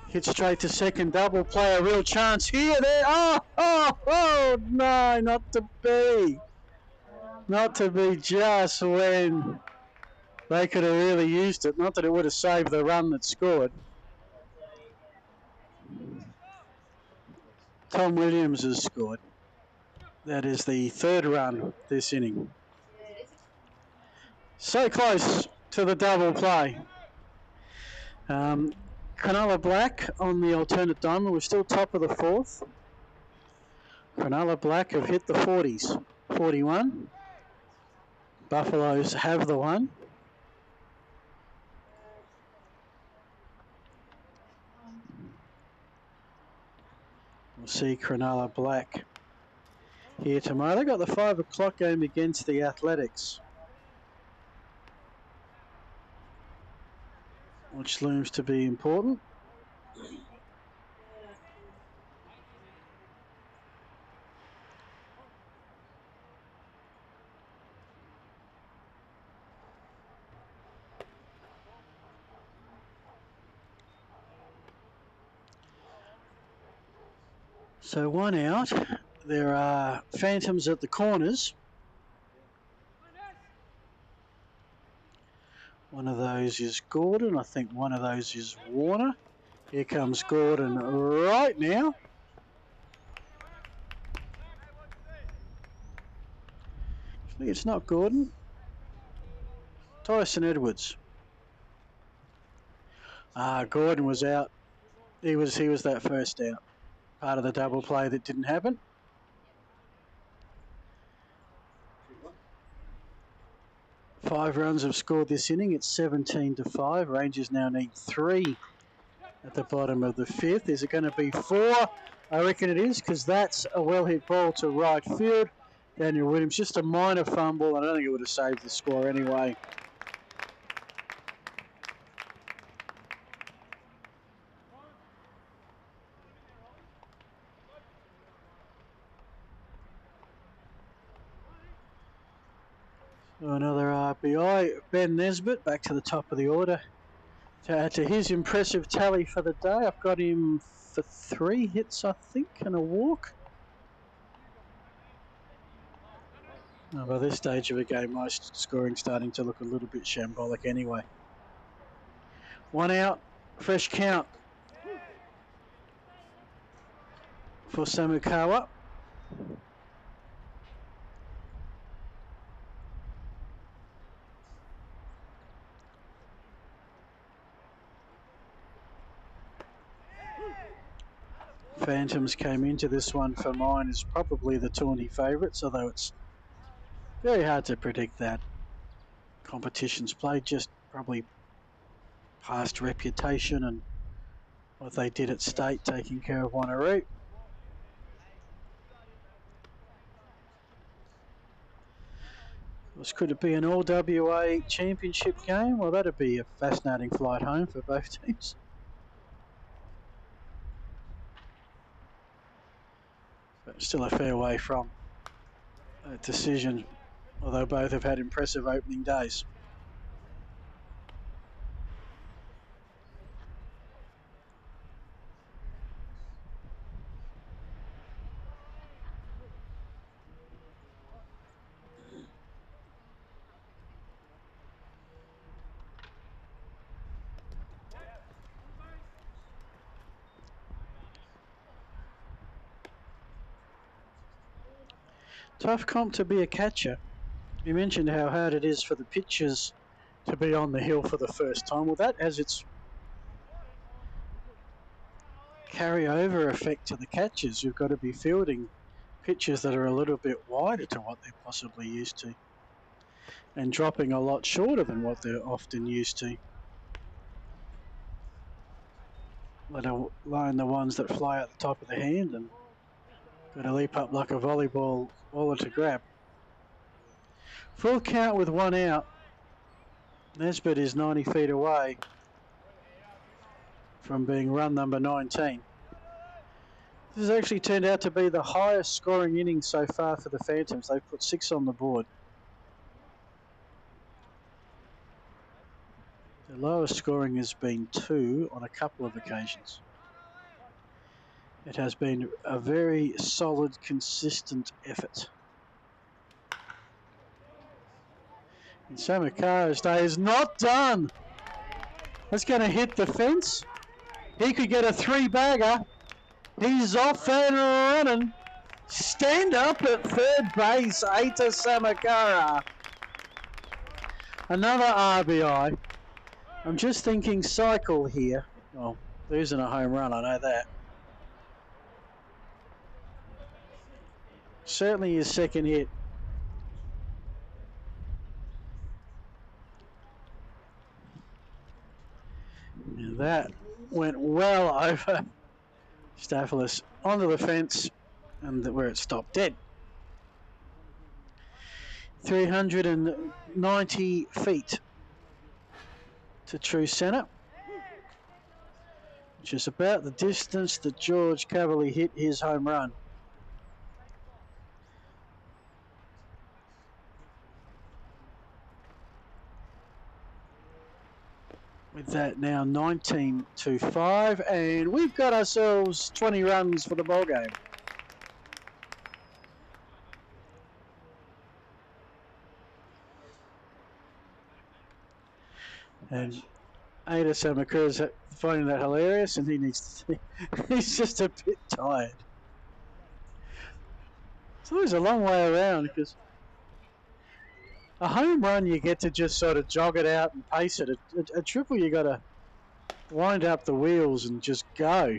[SPEAKER 1] Hit straight to second, double play, a real chance here, there. Oh, no, not to be. Not to be just when they could have really used it. Not that it would have saved the run that scored. Tom Williams has scored. That is the third run this inning. So close to the double play. Cronulla Black on the alternate diamond. We're still top of the fourth. Cronulla Black have hit the 40s. 41. Buffaloes have the one. We'll see Cronulla Black here tomorrow. They got the 5 o'clock game against the Athletics, which looms to be important. So 1 out. There are phantoms at the corners. One of those is Gordon. I think one of those is Warner. Here comes Gordon right now. Actually, it's not Gordon. Tyson Edwards. Gordon was out. He was that first out. Part of the double play that didn't happen. Five runs have scored this inning. It's 17-5. Rangers now need 3 at the bottom of the 5th. Is it going to be 4? I reckon it is, because that's a well-hit ball to right field. Daniel Williams, just a minor fumble. I don't think it would have saved the score anyway. So another RBI. Ben Nesbitt back to the top of the order. To add to his impressive tally for the day, I've got him for 3 hits, I think, and a walk. Oh, by this stage of the game, most scoring starting to look a little bit shambolic anyway. 1 out, fresh count for Samukawa. Phantoms came into this one for mine as probably the tawny favourites, although it's very hard to predict that. Competitions played, just probably past reputation and what they did at state, taking care of Wanneroo. Could it be an all-WA championship game? Well, that'd be a fascinating flight home for both teams. But still a fair way from a decision, although both have had impressive opening days. Tough comp to be a catcher. You mentioned how hard it is for the pitchers to be on the hill for the first time. Well, that has its carryover effect to the catchers. You've got to be fielding pitches that are a little bit wider to what they're possibly used to, and dropping a lot shorter than what they're often used to. Let alone the ones that fly out the top of the hand and got to leap up like a volleyball baller to grab. Full count with 1 out. Nesbitt is 90 feet away from being run number 19. This has actually turned out to be the highest scoring inning so far for the Phantoms. They've put 6 on the board. The lowest scoring has been 2 on a couple of occasions. It has been a very solid, consistent effort. And Samukawa's day is not done. That's going to hit the fence. He could get a 3-bagger. He's off and running. Stand up at third base, Aita Samukawa. Another RBI. I'm just thinking cycle here. Well, there isn't a home run, I know that. Certainly his second hit. Now that went well over Staphylos onto the fence and where it stopped dead. 390 feet to true centre, which is about the distance that George Cavalier hit his home run. With that now 19-5, and we've got ourselves 20 runs for the ball game. And Ada Samakura is finding that hilarious, and he's just a bit tired. It's always a long way around because a home run you get to just sort of jog it out and pace it. A triple you got to wind up the wheels and just go.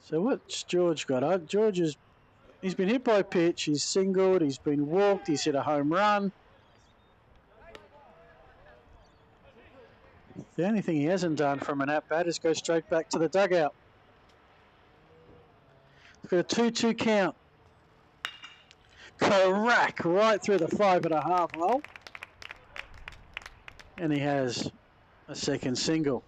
[SPEAKER 1] So what's George got? He's been hit by a pitch, he's singled, he's been walked, he's hit a home run. The only thing he hasn't done from an at-bat is go straight back to the dugout. He's got a 2-2 count. Crack right through the 5.5 hole. And he has a second single.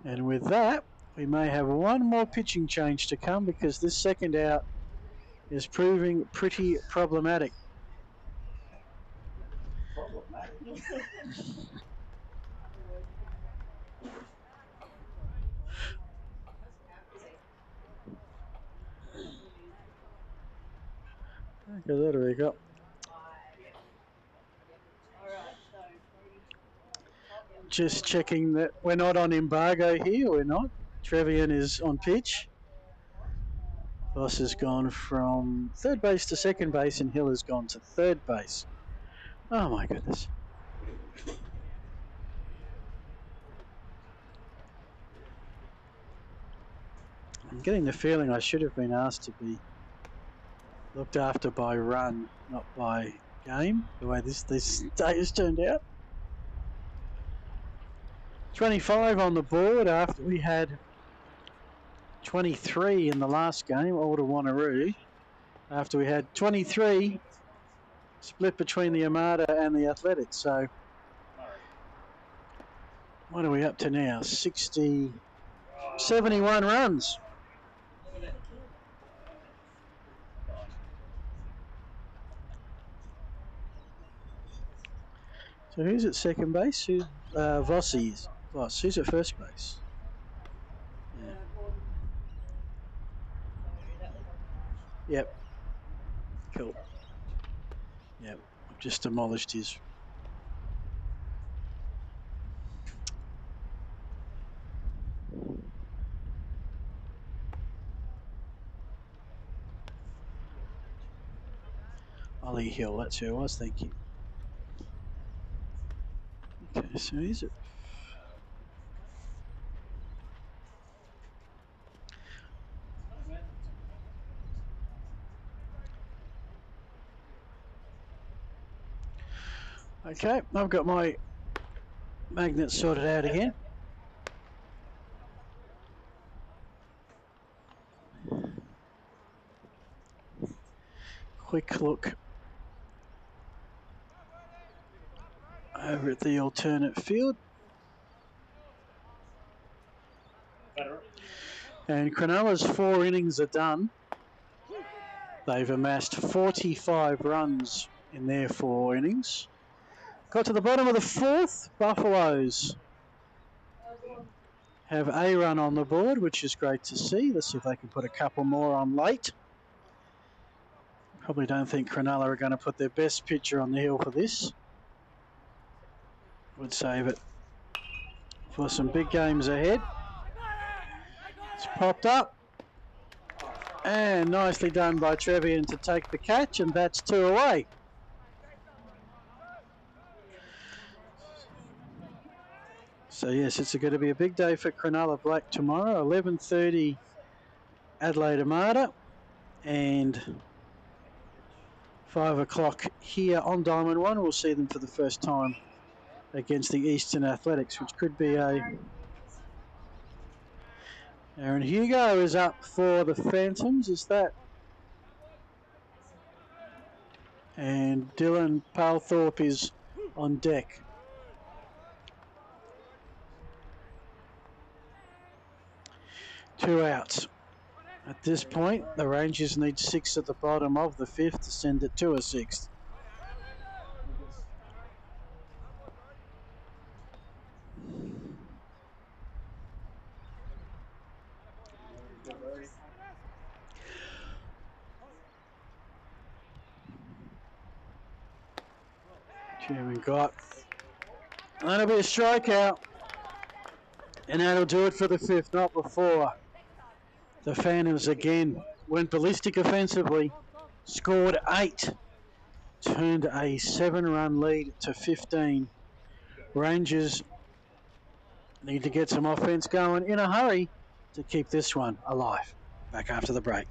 [SPEAKER 1] And with that, we may have one more pitching change to come because this second out is proving pretty problematic. Okay, there we go. Just checking that we're not on embargo here. We're not. Trevian is on pitch. Voss has gone from third base to second base, and Hill has gone to third base. Oh my goodness. I'm getting the feeling I should have been asked to be looked after by run, not by game, the way this day has turned out. 25 on the board after we had 23 in the last game, all to Wanneroo. After we had 23 split between the Armada and the Athletics. So what are we up to now? 71 runs. So who's at second base? Vossi is. Voss. Who's at first base? Yeah. Yep. Cool. Yep. I've just demolished his. Ollie Hill, that's who I was thinking. Okay, so he's at. Okay, I've got my magnets sorted out again. Quick look over at the alternate field. And Cronulla's 4 innings are done. They've amassed 45 runs in their 4 innings. Got to the bottom of the 4th. Buffaloes have a run on the board, which is great to see. Let's see if they can put a couple more on late. Probably don't think Cronulla are going to put their best pitcher on the hill for this. would save it for some big games ahead. It's popped up. And nicely done by Trevian to take the catch, and that's 2 away. So yes, it's going to be a big day for Cronulla Black tomorrow, 11:30 Adelaide Armada, and 5 o'clock here on Diamond One. We'll see them for the first time against the Eastern Athletics, which could be a... Aaron Hugo is up for the Phantoms, is that? And Dylan Palthorpe is on deck. Two outs. At this point, the Rangers need 6 at the bottom of the 5th to send it to a 6th. Chairman got. And that'll be a strikeout. And that'll do it for the 5th, not before. The Phantoms again went ballistic offensively, scored 8, turned a 7-run lead to 15. Rangers need to get some offense going in a hurry to keep this one alive. Back after the break.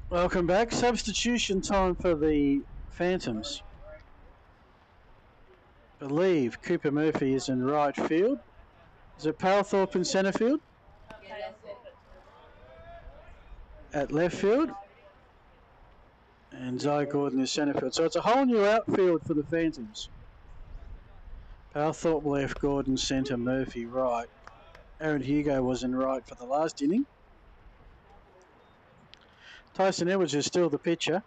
[SPEAKER 1] Welcome back. Substitution time for the Phantoms. I believe Cooper Murphy is in right field. Is it Palthorpe in centre field? At left field. And Zai Gordon is centre field. So it's a whole new outfield for the Phantoms. Palthorpe left, Gordon centre, Murphy right. Aaron Hugo was in right for the last inning. Tyson Edwards is still the pitcher. Of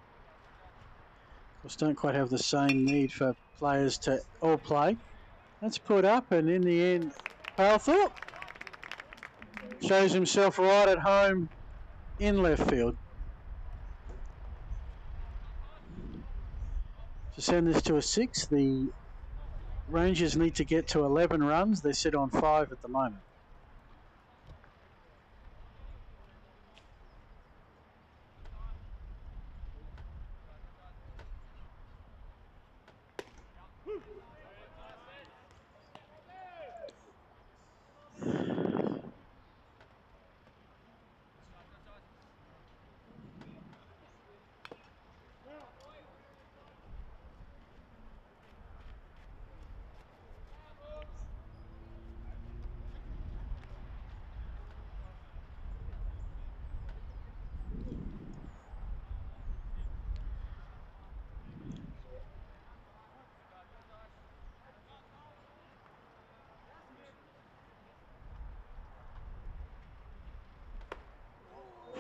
[SPEAKER 1] course, don't quite have the same need for players to all play. That's put up, and in the end, Palthorpe shows himself right at home in left field. To send this to a 6, the Rangers need to get to 11 runs. They sit on 5 at the moment.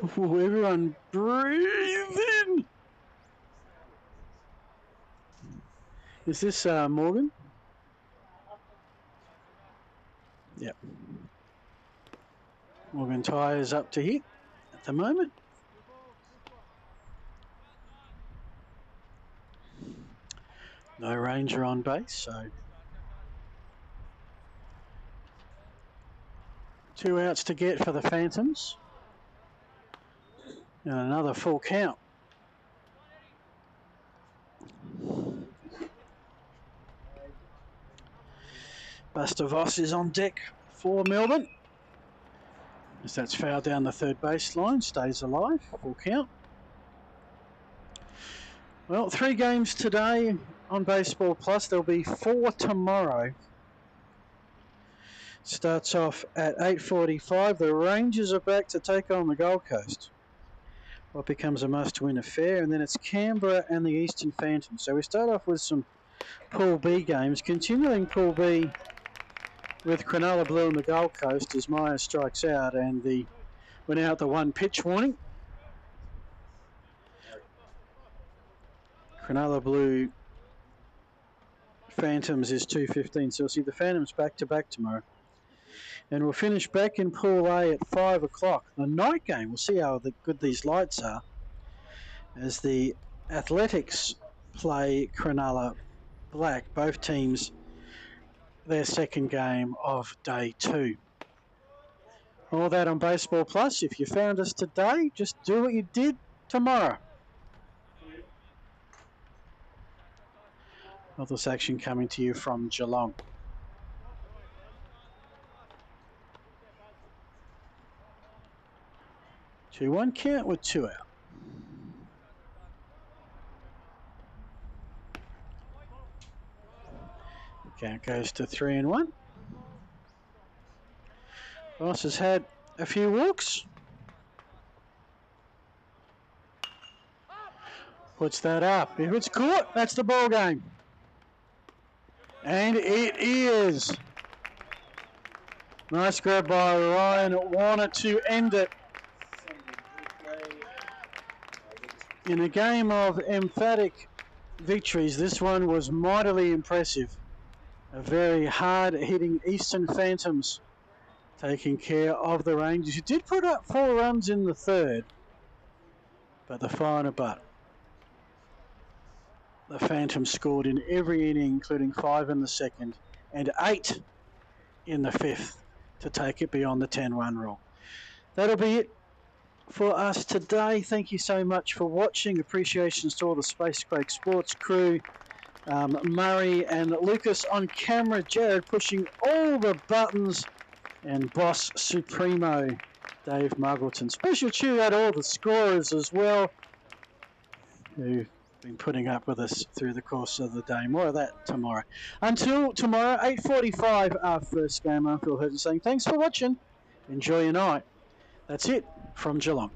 [SPEAKER 1] Everyone breathe in. Is this Morgan? Yep. Morgan Tyres up to hit at the moment. No Ranger on base, so 2 outs to get for the Phantoms. And another full count. Buster Voss is on deck for Melbourne. As that's fouled down the third baseline, stays alive, full count. Well, 3 games today on Baseball Plus. There'll be 4 tomorrow. Starts off at 8:45. The Rangers are back to take on the Gold Coast. What becomes a must-win affair, and then it's Canberra and the Eastern Phantoms. So we start off with some Pool B games. Continuing Pool B with Cronulla Blue and the Gold Coast as Meyer strikes out, and went out the 1 pitch warning. Cronulla Blue Phantoms is 2:15, so we'll see the Phantoms back-to-back tomorrow. And we'll finish back in Pool A at 5 o'clock. The night game, we'll see how good these lights are as the Athletics play Cronulla Black. Both teams, their second game of day 2. All that on Baseball Plus. If you found us today, just do what you did tomorrow. All this action coming to you from Geelong. 2-1 count with 2 out. Count goes to 3-1. Ross has had a few walks. Puts that up. If it's caught, that's the ball game. And it is. Nice grab by Ryan Warner to end it. In a game of emphatic victories, this one was mightily impressive. A very hard-hitting Eastern Phantoms taking care of the Rangers. You did put up 4 runs in the third, but the final butt. The Phantoms scored in every inning, including 5 in the second and 8 in the 5th to take it beyond the 10-run rule. That'll be it for us today. Thank you so much for watching. Appreciations to all the Spacequake Sports crew. Murray and Lucas on camera. Jared pushing all the buttons. And Boss Supremo, Dave Muggleton. Special cheer out to all the scorers as well, who've been putting up with us through the course of the day. More of that tomorrow. Until tomorrow, 8:45, our first game. I'm Phil Hurton saying thanks for watching. Enjoy your night. That's it from Geelong.